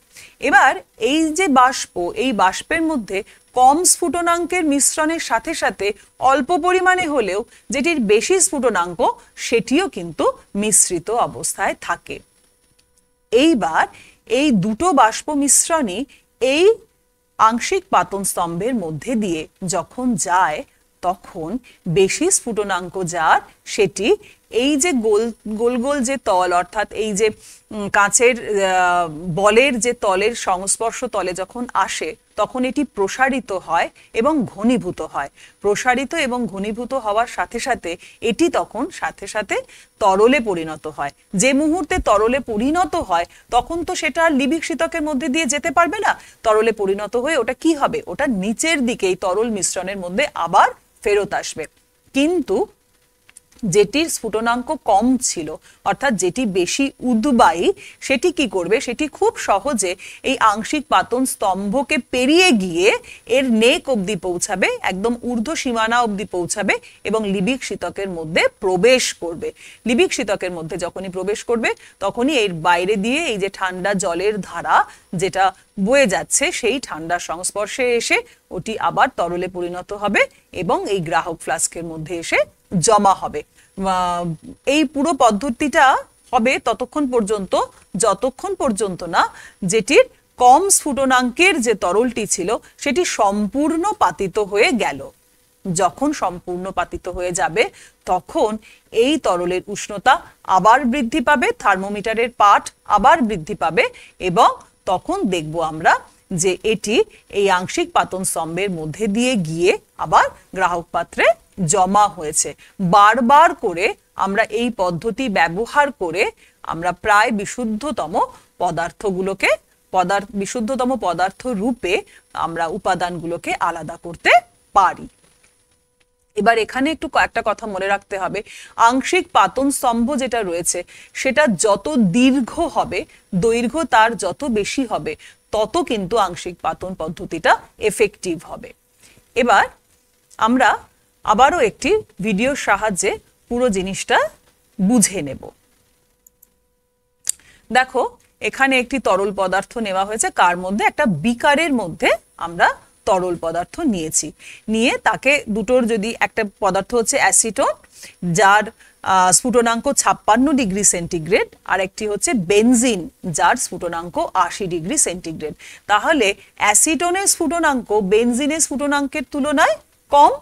এবার এই যে বাষ্প, এই বাষ্পের মধ্যে কম স্ফুটনাঙ্কের মিশ্রণের সাথে সাথে অল্প পরিমাণে হলেও যেটির বেশি স্ফুটনাঙ্ক, সেটিও কিন্তু মিশ্রিত অবস্থায় থাকে। এইবার এই দুটো বাষ্প মিশ্রণই এই আংশিক পাতন স্তম্ভের মধ্যে দিয়ে যখন যায়, তখন বেশি স্ফুটনাঙ্ক যার, সেটি এই যে গোল গোল গোল যে তল, অর্থাৎ এই যে কাঁচের বলের যে তলের সংস্পর্শ তলে যখন আসে, তখন এটি প্রসারিত হয় এবং ঘনীভূত হয়। প্রসারিত এবং ঘনীভূত হওয়ার সাথে সাথে এটি তখন সাথে সাথে তরলে পরিণত হয়। যে মুহূর্তে তরলে পরিণত হয়, তখন তো সেটা আর লিবিক শীতকের মধ্যে দিয়ে যেতে পারবে না। তরলে পরিণত হয়ে ওটা কি হবে, ওটা নিচের দিকে এই তরল মিশ্রণের মধ্যে আবার ফেরত আসবে। কিন্তু যেটির স্ফুটনাঙ্ক কম ছিল, অর্থাৎ যেটি বেশি উদ্বায়ী, সেটি কি করবে, সেটি খুব সহজে এই আংশিক পাতন স্তম্ভকে পেরিয়ে গিয়ে এর নেক অবধি পৌঁছাবে, একদম ঊর্ধ্ব সীমানা অবধি পৌঁছাবে এবং লিবিক শীতকের মধ্যে প্রবেশ করবে। লিবিক শীতকের মধ্যে যখনই প্রবেশ করবে, তখনই এর বাইরে দিয়ে এই যে ঠান্ডা জলের ধারা যেটা বয়ে যাচ্ছে, সেই ঠান্ডার সংস্পর্শে এসে ওটি আবার তরলে পরিণত হবে এবং এই গ্রাহক ফ্লাস্কের মধ্যে এসে জমা হবে। এই পুরো পদ্ধতিটা হবে ততক্ষণ পর্যন্ত যতক্ষণ পর্যন্ত না যেটির কম স্ফুটনাঙ্কের যে তরলটি ছিল, সেটি সম্পূর্ণ পাতিত হয়ে গেল। যখন সম্পূর্ণ পাতিত হয়ে যাবে, তখন এই তরলের উষ্ণতা আবার বৃদ্ধি পাবে, থার্মোমিটারের পাঠ আবার বৃদ্ধি পাবে, এবং তখন দেখব আমরা যে এটি এই আংশিক পাতন স্তম্ভের মধ্যে দিয়ে গিয়ে আবার গ্রাহক পাত্রে জমা হয়েছে। বারবার করে আমরা এই পদ্ধতি ব্যবহার করে আমরা প্রায় বিশুদ্ধতম পদার্থগুলোকে বিশুদ্ধতম পদার্থ রূপে আমরা উপাদানগুলোকে আলাদা করতে পারি। এবার এখানে একটু কয়েকটা কথা মনে রাখতে হবে। আংশিক পাতন স্তম্ভ যেটা রয়েছে, সেটা যত দীর্ঘ হবে, দৈর্ঘ্য তার যত বেশি হবে, তত কিন্তু আংশিক পাতন পদ্ধতিটা এফেক্টিভ হবে। এবার আমরা আবারও একটি ভিডিওর সাহায্যে পুরো জিনিসটা বুঝে নেব। দেখো, এখানে একটি তরল পদার্থ নেওয়া হয়েছে, কার মধ্যে, একটা বিকারের মধ্যে আমরা তরল পদার্থ নিয়েছি। নিয়ে তাকে দুটোর, যদি একটা পদার্থ হচ্ছে অ্যাসিটোন, যার স্ফুটনাঙ্ক 56 ডিগ্রি সেন্টিগ্রেড, আর একটি হচ্ছে বেনজিন, যার স্ফুটনাঙ্ক 80 ডিগ্রি সেন্টিগ্রেড। তাহলে অ্যাসিটোনের স্ফুটনাঙ্ক বেনজিনের স্ফুটনাঙ্কের তুলনায় কম।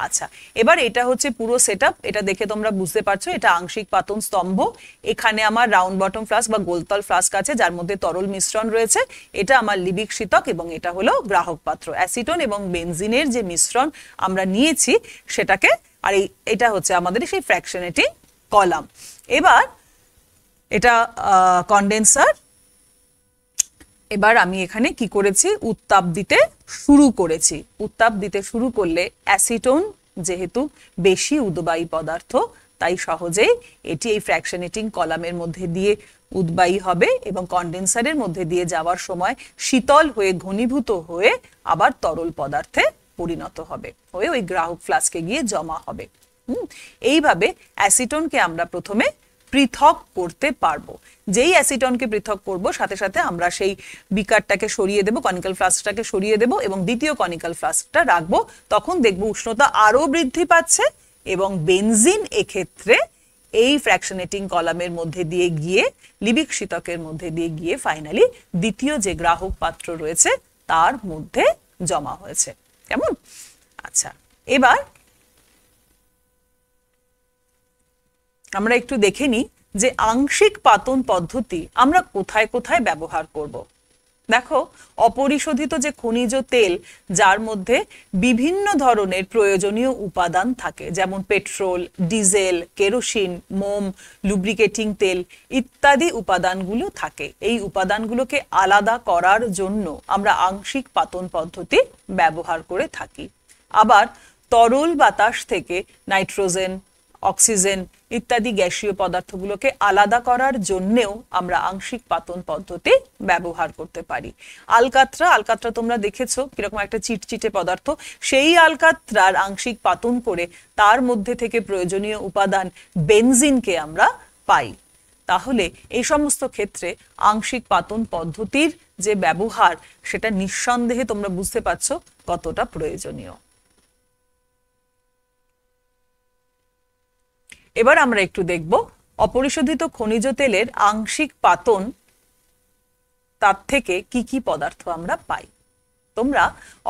আচ্ছা, এবার এটা হচ্ছে পুরো সেটআপ। এটা দেখে তোমরা বুঝতে পারছো এটা আংশিক পাতন স্তম্ভ। এখানে আমার রাউন্ড বটম ফ্লাস্ক বা গোলতল ফ্লাস্ক আছে, যার মধ্যে তরল মিশ্রণ রয়েছে। এটা আমার লিবিক শীতক এবং এটা হলো গ্রাহক পাত্র। অ্যাসিটোন এবং বেনজিনের যে মিশ্রণ আমরা নিয়েছি সেটাকে, আর এটা হচ্ছে আমাদের সেই ফ্র্যাকশনেটিং কলাম। এবার এটা কন্ডেন্সার। এবার আমি এখানে কি করেছি, উত্তাপ দিতে শুরু করেছি। উত্তাপ দিতে শুরু করলে অ্যাসিটোন যেহেতু বেশি উদ্বায়ী পদার্থ, তাই সহজেই এটি এই ফ্র্যাকশনেটিং কলামের মধ্যে দিয়ে উদ্বায়ী হবে এবং কন্ডেন্সারের মধ্যে দিয়ে যাওয়ার সময় শীতল হয়ে ঘনীভূত হয়ে আবার তরল পদার্থে পরিণত হবে, হয়ে ওই গ্রাহক ফ্লাস্কে গিয়ে জমা হবে। এইভাবে অ্যাসিটোনকে আমরা প্রথমে পৃথক করতে পারবো। যেই অ্যাসিটনকে পৃথক করব, সাথে সাথে আমরা সেই বিকারটাকে সরিয়ে দেব, কনিক্যাল ফ্লাস্কটাকে সরিয়ে দেব এবং দ্বিতীয় কনিক্যাল ফ্লাস্কটা রাখবো। তখন দেখব উষ্ণতা আরো বৃদ্ধি পাচ্ছে এবং বেনজিন এক্ষেত্রে এই ফ্র্যাকশনেটিং কলামের মধ্যে দিয়ে গিয়ে, লিবিক শীতকের মধ্যে দিয়ে গিয়ে ফাইনালি দ্বিতীয় যে গ্রাহক পাত্র রয়েছে তার মধ্যে জমা হয়েছে। কেমন? আচ্ছা, এবার আমরা একটু দেখে নিই যে আংশিক পাতন পদ্ধতি আমরা কোথায় কোথায় ব্যবহার করব। দেখো, অপরিশোধিত যে খনিজ তেল, যার মধ্যে বিভিন্ন ধরনের প্রয়োজনীয় উপাদান থাকে, যেমন পেট্রোল, ডিজেল, কেরোসিন, মোম, লুব্রিকেটিং তেল ইত্যাদি উপাদানগুলো থাকে। এই উপাদানগুলোকে আলাদা করার জন্য আমরা আংশিক পাতন পদ্ধতি ব্যবহার করে থাকি। আবার তরল বাতাস থেকে নাইট্রোজেন, অক্সিজেন ইত্যাদি গ্যাসীয় পদার্থগুলোকে আলাদা করার জন্যেও আমরা আংশিক পাতন পদ্ধতি ব্যবহার করতে পারি। আলকাত্রা তোমরা দেখেছো কিরকম একটা চিটচিটে পদার্থ, সেই আলকাত্রার আংশিক পাতন করে তার মধ্যে থেকে প্রয়োজনীয় উপাদান বেনজিনকে আমরা পাই। তাহলে এই সমস্ত ক্ষেত্রে আংশিক পাতন পদ্ধতির যে ব্যবহার, সেটা নিঃসন্দেহে তোমরা বুঝতে পারছো কতটা প্রয়োজনীয়। এবার আমরা একটু দেখব অপরিশোধিত খনিজ তেলের আংশিক পাতন, তার থেকে কি কি পদার্থ আমরা পাই। তোমরা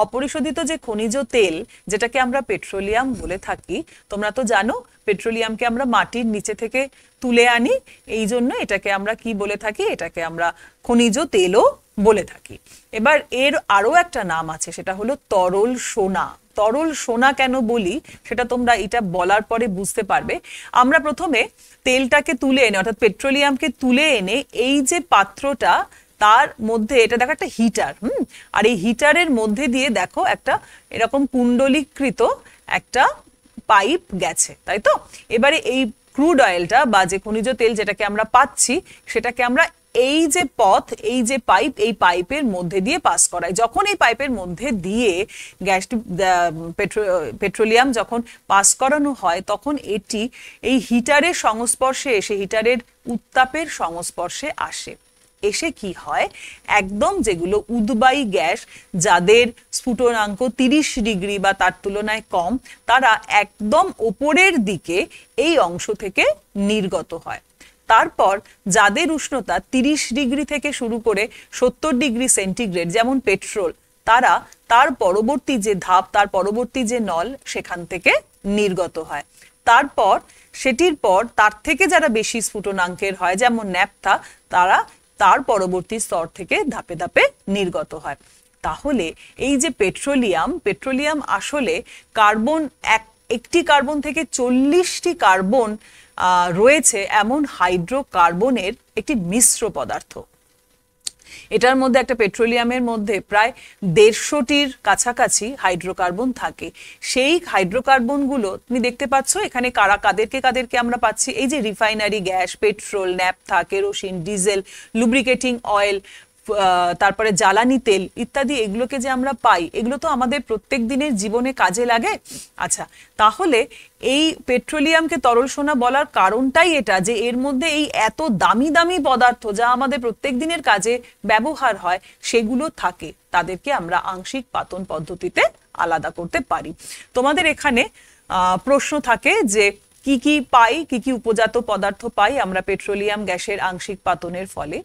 অপরিশোধিত যে খনিজ তেল, যেটাকে আমরা পেট্রোলিয়াম বলে থাকি, তোমরা তো জানো পেট্রোলিয়ামকে আমরা মাটির নিচে থেকে তুলে আনি, এই জন্য এটাকে আমরা কি বলে থাকি, এটাকে আমরা খনিজ তেলও বলে থাকি। এবার এর আরো একটা নাম আছে, সেটা হলো তরল সোনা। তরল সোনা কেন বলি সেটা তোমরা এটা বলার পরে বুঝতে পারবে। আমরা প্রথমে তেলটাকে তুলে এনে, অর্থাৎ পেট্রোলিয়ামকে তুলে এনে এই যে পাত্রটা, তার মধ্যে এটা দেখো একটা হিটার, আর এই হিটারের মধ্যে দিয়ে দেখো একটা এরকম কুণ্ডলীকৃত একটা পাইপ গেছে, তাই তো? এবারে এই ক্রুড অয়েলটা বা যে খনিজ তেল যেটাকে আমরা পাচ্ছি, সেটাকে আমরা এই যে পথ, এই যে পাইপ, এই পাইপের মধ্যে দিয়ে পাস করাই। যখন এই পাইপের মধ্যে দিয়ে গ্যাসটি পেট্রোলিয়াম যখন পাস করানো হয়, তখন এটি এই হিটারের সংস্পর্শে এসে, হিটারের উত্তাপের সংস্পর্শে আসে। এসে কি হয়, একদম যেগুলো উদ্বায়ী গ্যাস, যাদের স্ফুটনাঙ্ক 30 ডিগ্রি বা তার তুলনায় কম, তারা একদম ওপরের দিকে এই অংশ থেকে নির্গত হয়। তারপর যাদের উষ্ণতা 30 ডিগ্রি থেকে শুরু করে 70 ডিগ্রি সেন্টিগ্রেড, যেমন পেট্রোল, তারা তার পরবর্তী যে ধাপ, তার পরবর্তী যে নল, সেখান থেকে নির্গত হয়। তারপর সেটির পর তার থেকে যারা বেশি স্ফুটনাঙ্কের হয়, যেমন ন্যাপথা, তারা তার পরবর্তী স্তর থেকে ধাপে ধাপে নির্গত হয়। তাহলে এই যে পেট্রোলিয়াম আসলে কার্বন, একটি কার্বন থেকে 40টি কার্বন রয়েছে এমন হাইড্রোকার্বনের একটি মিশ্র পদার্থ। এটার মধ্যে, একটা পেট্রোলিয়ামের মধ্যে প্রায় 150টির কাছাকাছি হাইড্রোকার্বন থাকে। সেই হাইড্রোকার্বনগুলো তুমি দেখতে পাচ্ছ এখানে কাদেরকে আমরা পাচ্ছি, এই যে refinery gas, petrol, naphtha, kerosene, diesel, lubricating oil, তারপরে জ্বালানি তেল ইত্যাদি, এগুলোকে যে আমরা পাই, এগুলো তো আমাদের প্রত্যেক দিনের জীবনে কাজে লাগে। আচ্ছা, তাহলে এই পেট্রোলিয়ামকে তরল সোনা বলার কারণটাই এটা, যে এর মধ্যে এই এত দামি দামি পদার্থ যা আমাদের প্রত্যেক দিনের কাজে ব্যবহার হয়, সেগুলো থাকে। তাদেরকে আমরা আংশিক পাতন পদ্ধতিতে আলাদা করতে পারি। তোমাদের এখানে প্রশ্ন থাকে যে কি কি পাই, কি কি উপজাত পদার্থ পাই আমরা পেট্রোলিয়াম গ্যাসের আংশিক পাতনের ফলে,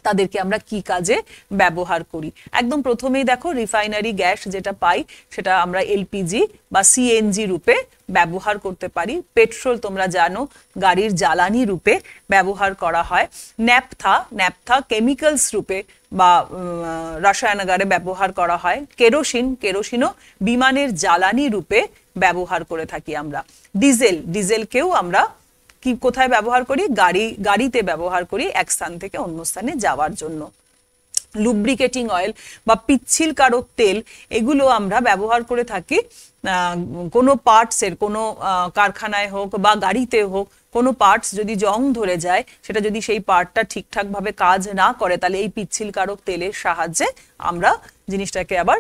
তাদেরকে আমরা কি কাজে ব্যবহার করি। একদম প্রথমেই দেখো, রিফাইনারি গ্যাস যেটা পাই, সেটা আমরা এলপিজি বা সিএনজি রূপে ব্যবহার করতে পারি। পেট্রোল তোমরা জানো গাড়ির জ্বালানি রূপে ব্যবহার করা হয়। ন্যাপথা কেমিক্যালস রূপে বা রসায়নাগারে ব্যবহার করা হয়। কেরোসিনও বিমানের জ্বালানি রূপে ব্যবহার করে থাকি আমরা। ডিজেলকেও আমরা কি কোথায় ব্যবহার করি? গাড়িতে ব্যবহার করি এক স্থান থেকে অন্য স্থানে যাওয়ার জন্য। লুব্রিকেটিং অয়েল বা পিচ্ছিলকারক তেল এগুলো আমরা ব্যবহার করে থাকি কোনো পার্টসের, কোনো কারখানায় হোক বা গাড়িতে হোক, কোনো পার্টস যদি জং ধরে যায়, সেটা যদি সেই পার্টটা ঠিকঠাকভাবে কাজ না করে, তাহলে এই পিচ্ছিলকারক তেলের সাহায্যে আমরা জিনিসটাকে আবার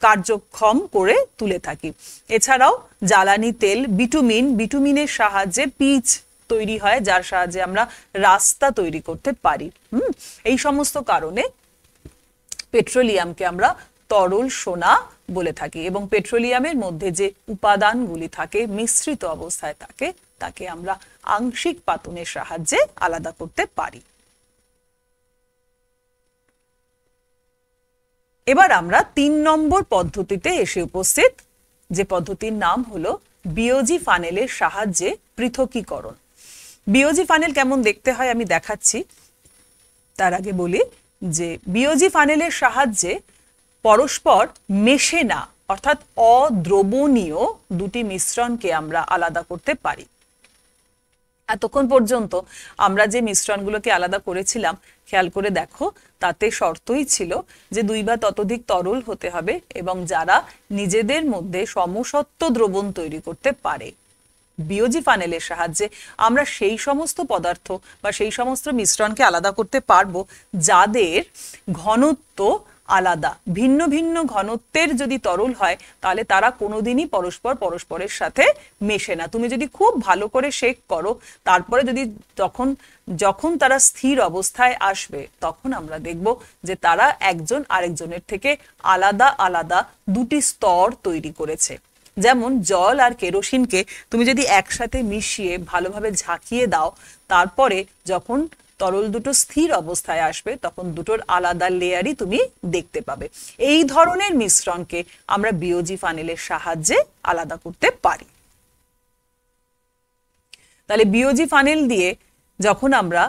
কার্যক্ষম করে তুলে থাকি। এছাড়াও জ্বালানি তেল, বিটুমিনের সাহায্যে পিচ তৈরি হয়, যার সাহায্যে আমরা রাস্তা তৈরি করতে পারি। এই সমস্ত কারণে পেট্রোলিয়ামকে আমরা তরল সোনা বলে থাকি, এবং পেট্রোলিয়ামের মধ্যে যে উপাদানগুলি থাকে, মিশ্রিত অবস্থায় থাকে, তাকে আমরা আংশিক পাতনের সাহায্যে আলাদা করতে পারি। এবার আমরা 3 নম্বর পদ্ধতিতে এসে উপস্থিত, যে পদ্ধতির নাম হলো বিওজি ফানেলের সাহায্যে পৃথকীকরণ। বিওজি ফানেল কেমন দেখতে হয় আমি দেখাচ্ছি। তার আগে বলি যে বিওজি ফানেলের সাহায্যে পরস্পর মেশে না, অর্থাৎ অদ্রবণীয় দুটি মিশ্রণকে আমরা আলাদা করতে পারি। এতক্ষণ পর্যন্ত আমরা যে মিশ্রণগুলোকে আলাদা করেছিলাম, খেয়াল করে দেখো, তাতে শর্তই ছিল যে 2 বা ততোধিক তরল হতে হবে এবং যারা নিজেদের মধ্যে সমসত্ব দ্রবণ তৈরি করতে পারে। বিওজি ফানেলের সাহায্যে আমরা সেই সমস্ত পদার্থ বা সেই সমস্ত মিশ্রণকে আলাদা করতে পারবো যাদের ঘনত্ব আলাদা। ভিন্ন ভিন্ন ঘনত্বের যদি তরল হয়, তাহলে তারা কোনোদিনই পরস্পরের সাথে মেশে না। তুমি যদি খুব ভালো করে শেক করো, তারপরে যদি যখন তারা স্থির অবস্থায় আসবে, তখন আমরা দেখব যে তারা একজন আরেকজনের থেকে আলাদা আলাদা দুটি স্তর তৈরি করেছে। যেমন জল আর কেরোসিনকে তুমি যদি একসাথে মিশিয়ে ভালোভাবে ঝাঁকিয়ে দাও, তারপরে যখন তরল দুটো স্থির অবস্থায় আসবে, তখন দুটোর আলাদা লেয়ারই তুমি দেখতে পাবে। এই ধরনের মিশ্রণকে আমরা বিওজি ফানেলের সাহায্যে আলাদা করতে পারি। তাহলে বিওজি ফানেল দিয়ে যখন আমরা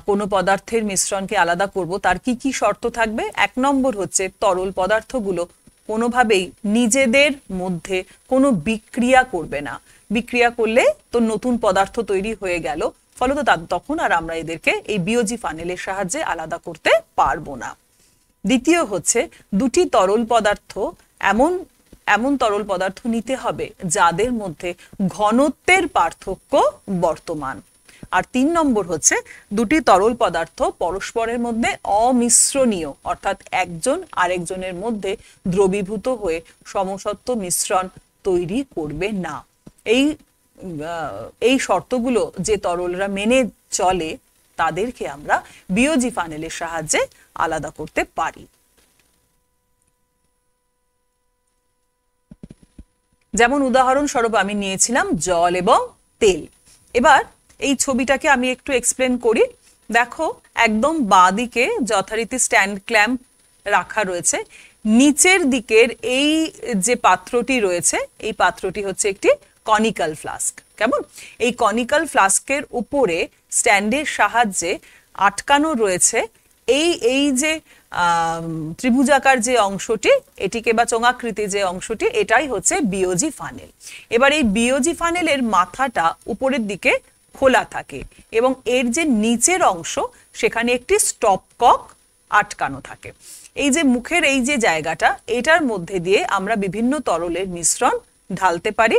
কোনো পদার্থের মিশ্রণকে আলাদা করব, তার কি কি শর্ত থাকবে? 1 নম্বর হচ্ছে তরল পদার্থগুলো কোনোভাবেই নিজেদের মধ্যে কোনো বিক্রিয়া করবে না। বিক্রিয়া করলে তো নতুন পদার্থ তৈরি হয়ে গেল, ফলত তখন আর আমরা এদেরকে এই বিওজি ফানেলের সাহায্যে আলাদা করতে পারবো না। দ্বিতীয় হচ্ছে দুটি তরল পদার্থ এমন তরল পদার্থ নিতে হবে যাদের মধ্যে ঘনত্বের পার্থক্য বর্তমান। আর 3 নম্বর হচ্ছে দুটি তরল পদার্থ পরস্পরের মধ্যে অমিশ্রণীয়, অর্থাৎ একজন আরেকজনের মধ্যে দ্রবীভূত হয়ে সমসত্ব মিশ্রণ তৈরি করবে না। এই শর্তগুলো যে তরলরা মেনে চলে, তাদেরকে আমরা বিওজি ফানেলের সাহায্যে আলাদা করতে পারি। যেমন উদাহরণস্বরূপ আমি নিয়েছিলাম জল এবং তেল। এবার এই ছবিটাকে আমি একটু এক্সপ্লেন করি। দেখো, একদম বাঁ দিকে যথারীতি স্ট্যান্ড ক্ল্যাম্প রাখা রয়েছে। নিচের দিকের এই যে পাত্রটি রয়েছে, এই পাত্রটি হচ্ছে একটি কনিক্যাল ফ্লাস্ক। কেমন? এই কনিক্যাল ফ্লাস্কের উপরে স্ট্যান্ডের সাহায্যে আটকানো রয়েছে এই যে ত্রিভুজাকার যে অংশটি, এটিকে বা চোঙাকৃতি যে অংশটি, এটাই হচ্ছে বিওজি ফানেল। এবার এই বিওজি ফানেলের মাথাটা উপরের দিকে খোলা থাকে এবং এর যে নিচের অংশ, সেখানে একটি স্টপকক আটকানো থাকে। এই যে মুখের এই যে জায়গাটা, এটার মধ্যে দিয়ে আমরা বিভিন্ন তরলের মিশ্রণ ঢালতে পারি।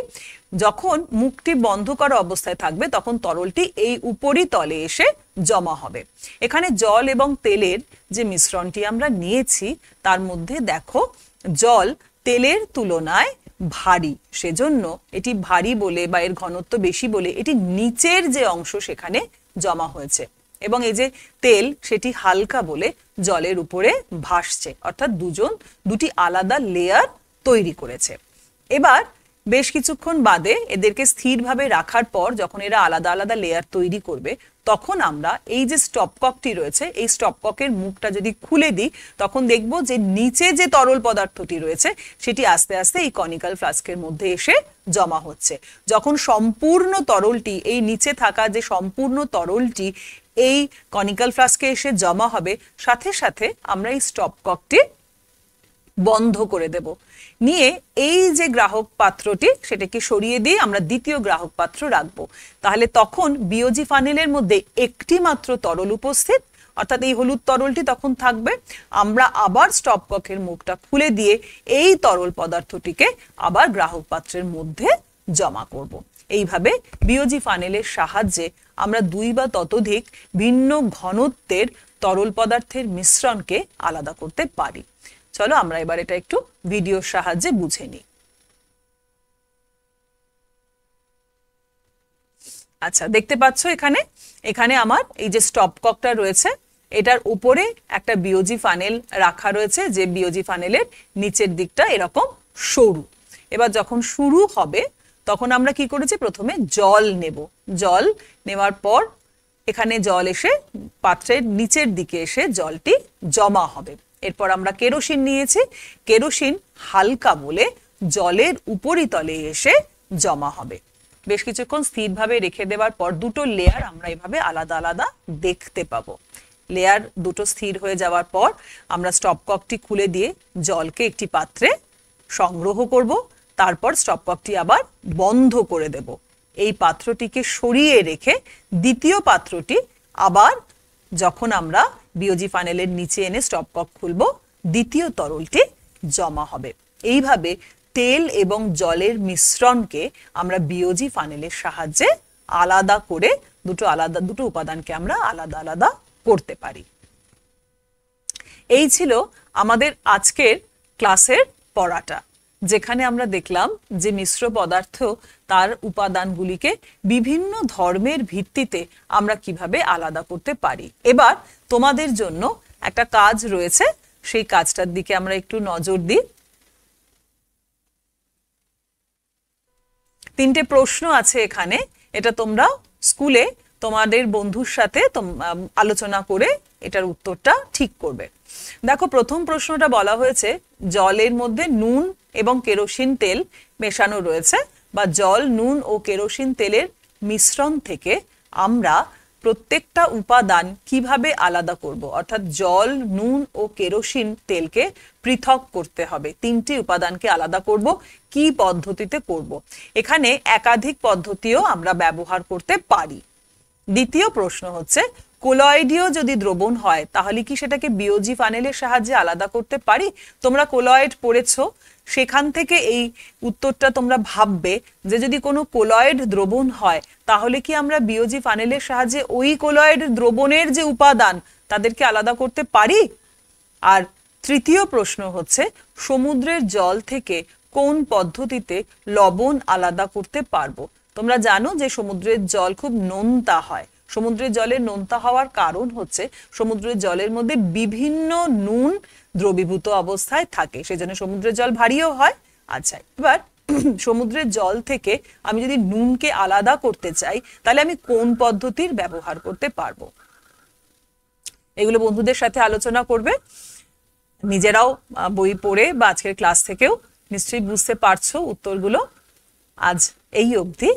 যখন মুখটি বন্ধ করা অবস্থায় থাকবে, তখন তরলটি এই উপরি তলে এসে জমা হবে। এখানে জল এবং তেলের যে মিশ্রণটি আমরা নিয়েছি, তার মধ্যে দেখো জল তেলের তুলনায় ভারী, সেজন্য এটি ভারী বলে বা এর ঘনত্ব বেশি বলে এটি নিচের যে অংশ সেখানে জমা হয়েছে, এবং এই যে তেল সেটি হালকা বলে জলের উপরে ভাসছে, অর্থাৎ দুটি আলাদা লেয়ার তৈরি করেছে। এবার বেশ কিছুক্ষণ বাদে এদেরকে স্থিরভাবে রাখার পর যখন এরা আলাদা আলাদা লেয়ার তৈরি করবে, তখন আমরা এই যে স্টপককটি রয়েছে, এই স্টপককের মুখটা যদি খুলে দিই, তখন দেখব যে নিচে যে তরল পদার্থটি রয়েছে সেটি আস্তে আস্তে এই কনিক্যাল ফ্লাস্কের মধ্যে এসে জমা হচ্ছে। যখন সম্পূর্ণ তরলটি, এই নিচে থাকা যে সম্পূর্ণ তরলটি এই কনিক্যাল ফ্লাস্কে এসে জমা হবে, সাথে সাথে আমরা এই স্টপককটি বন্ধ করে দেব। নিয়ে এই যে গ্রাহক পাত্রটি সেটাকে সরিয়ে দিয়ে আমরা দ্বিতীয় গ্রাহক পাত্র রাখবো। তাহলে তখন বিওজি ফানেলের মধ্যে একটি মাত্র তরল উপস্থিত, অর্থাৎ এই হলুদ তরলটি তখন থাকবে। আমরা আবার স্টপককের মুখটা খুলে দিয়ে এই তরল পদার্থটিকে আবার গ্রাহক পাত্রের মধ্যে জমা করব। এইভাবে বিওজি ফানেলের সাহায্যে আমরা 2 বা ততোধিক ভিন্ন ঘনত্বের তরল পদার্থের মিশ্রণকে আলাদা করতে পারি। চলো আমরা এবার এটা একটু ভিডিওর সাহায্যে বুঝে নিই। আচ্ছা, দেখতে পাচ্ছ এখানে আমার এই যে স্টপককটা রয়েছে, এটার উপরে একটা বিওজি ফানেল রাখা রয়েছে, যে বিওজি ফানেলের নিচের দিকটা এরকম সরু। এবার যখন শুরু হবে তখন আমরা কি করেছি, প্রথমে জল নেব। জল নেওয়ার পর এখানে জল এসে পাত্রের নিচের দিকে এসে জলটি জমা হবে। এরপর আমরা কেরোসিন নিয়েছি। কেরোসিন হালকা বলে জলের উপরিতলে এসে জমা হবে। বেশ কিছুক্ষণ স্থিরভাবে রেখে দেওয়ার পর দুটো লেয়ার আমরা এভাবে আলাদা আলাদা দেখতে পাবো। লেয়ার দুটো স্থির হয়ে যাওয়ার পর আমরা স্টপককটি খুলে দিয়ে জলকে একটি পাত্রে সংগ্রহ করব। তারপর স্টপককটি আবার বন্ধ করে দেব। এই পাত্রটিকে সরিয়ে রেখে দ্বিতীয় পাত্রটি আবার যখন আমরা বিওজি ফানেলের নিচে এনে স্টপকক খুলব, দ্বিতীয় তরলটি জমা হবে। এইভাবে তেল এবং জলের মিশ্রণকে আমরা বিওজি ফানেলের সাহায্যে আলাদা করে দুটো উপাদানকে আমরা আলাদা আলাদা করতে পারি। এই ছিল আমাদের আজকের ক্লাসের পড়াটা, যেখানে আমরা দেখলাম যে মিশ্র পদার্থ তার উপাদানগুলিকে বিভিন্ন ধর্মের ভিত্তিতে আমরা কিভাবে আলাদা করতে পারি। এবার তোমাদের জন্য একটা কাজ রয়েছে, সেই কাজটার দিকে আমরা একটু নজর দিই। 3টে প্রশ্ন আছে এখানে, এটা তোমরা স্কুলে তোমাদের বন্ধুর সাথে আলোচনা করে এটার উত্তরটা ঠিক করবে। দেখো, প্রথম প্রশ্নটা বলা হয়েছে জলের মধ্যে নুন এবং কেরোসিন তেল মেশানো রয়েছে, বা জল, নুন ও কেরোসিন তেলের মিশ্রণ থেকে আমরা প্রত্যেকটা উপাদান কিভাবে আলাদা করব, অর্থাৎ জল, নুন ও কেরোসিন তেলকে পৃথক করতে হবে। 3টি উপাদানকে আলাদা করব, কি পদ্ধতিতে করব? এখানে একাধিক পদ্ধতিও আমরা ব্যবহার করতে পারি। দ্বিতীয় প্রশ্ন হচ্ছে, কোলয়েডীয় যদি দ্রবণ হয় তাহলে কি সেটাকে বিওজি ফানেলের সাহায্যে আলাদা করতে পারি? তোমরা কোলয়েড পড়েছো, সেখান থেকে এই উত্তরটা তোমরা ভাববে যে যদি কোনো কোলয়েড দ্রবণ হয় তাহলে কি আমরা বিওজি ফানেলের সাহায্যে ওই কোলয়েড দ্রবণের যে উপাদান তাদেরকে আলাদা করতে পারি? আর তৃতীয় প্রশ্ন হচ্ছে, সমুদ্রের জল থেকে কোন পদ্ধতিতে লবণ আলাদা করতে পারবো? তোমরা জানো যে সমুদ্রের জল খুব নোনতা হয়। সমুদ্রের জলের নোনতা হওয়ার কারণ হচ্ছে সমুদ্রের জলের মধ্যে বিভিন্ন নুন দ্রবীভূত অবস্থায় থাকে, সেজন্য সমুদ্রের জল ভারীও হয়। আচ্ছা, এবার সমুদ্রের জল থেকে আমি যদি নুনকে আলাদা করতে চাই তাহলে আমি কোন পদ্ধতির ব্যবহার করতে পারবো? এগুলো বন্ধুদের সাথে আলোচনা করবে। নিজেরাও বই পড়ে বা আজকের ক্লাস থেকেও নিশ্চয়ই বুঝতে পারছো উত্তরগুলো। আজ এই অবধি।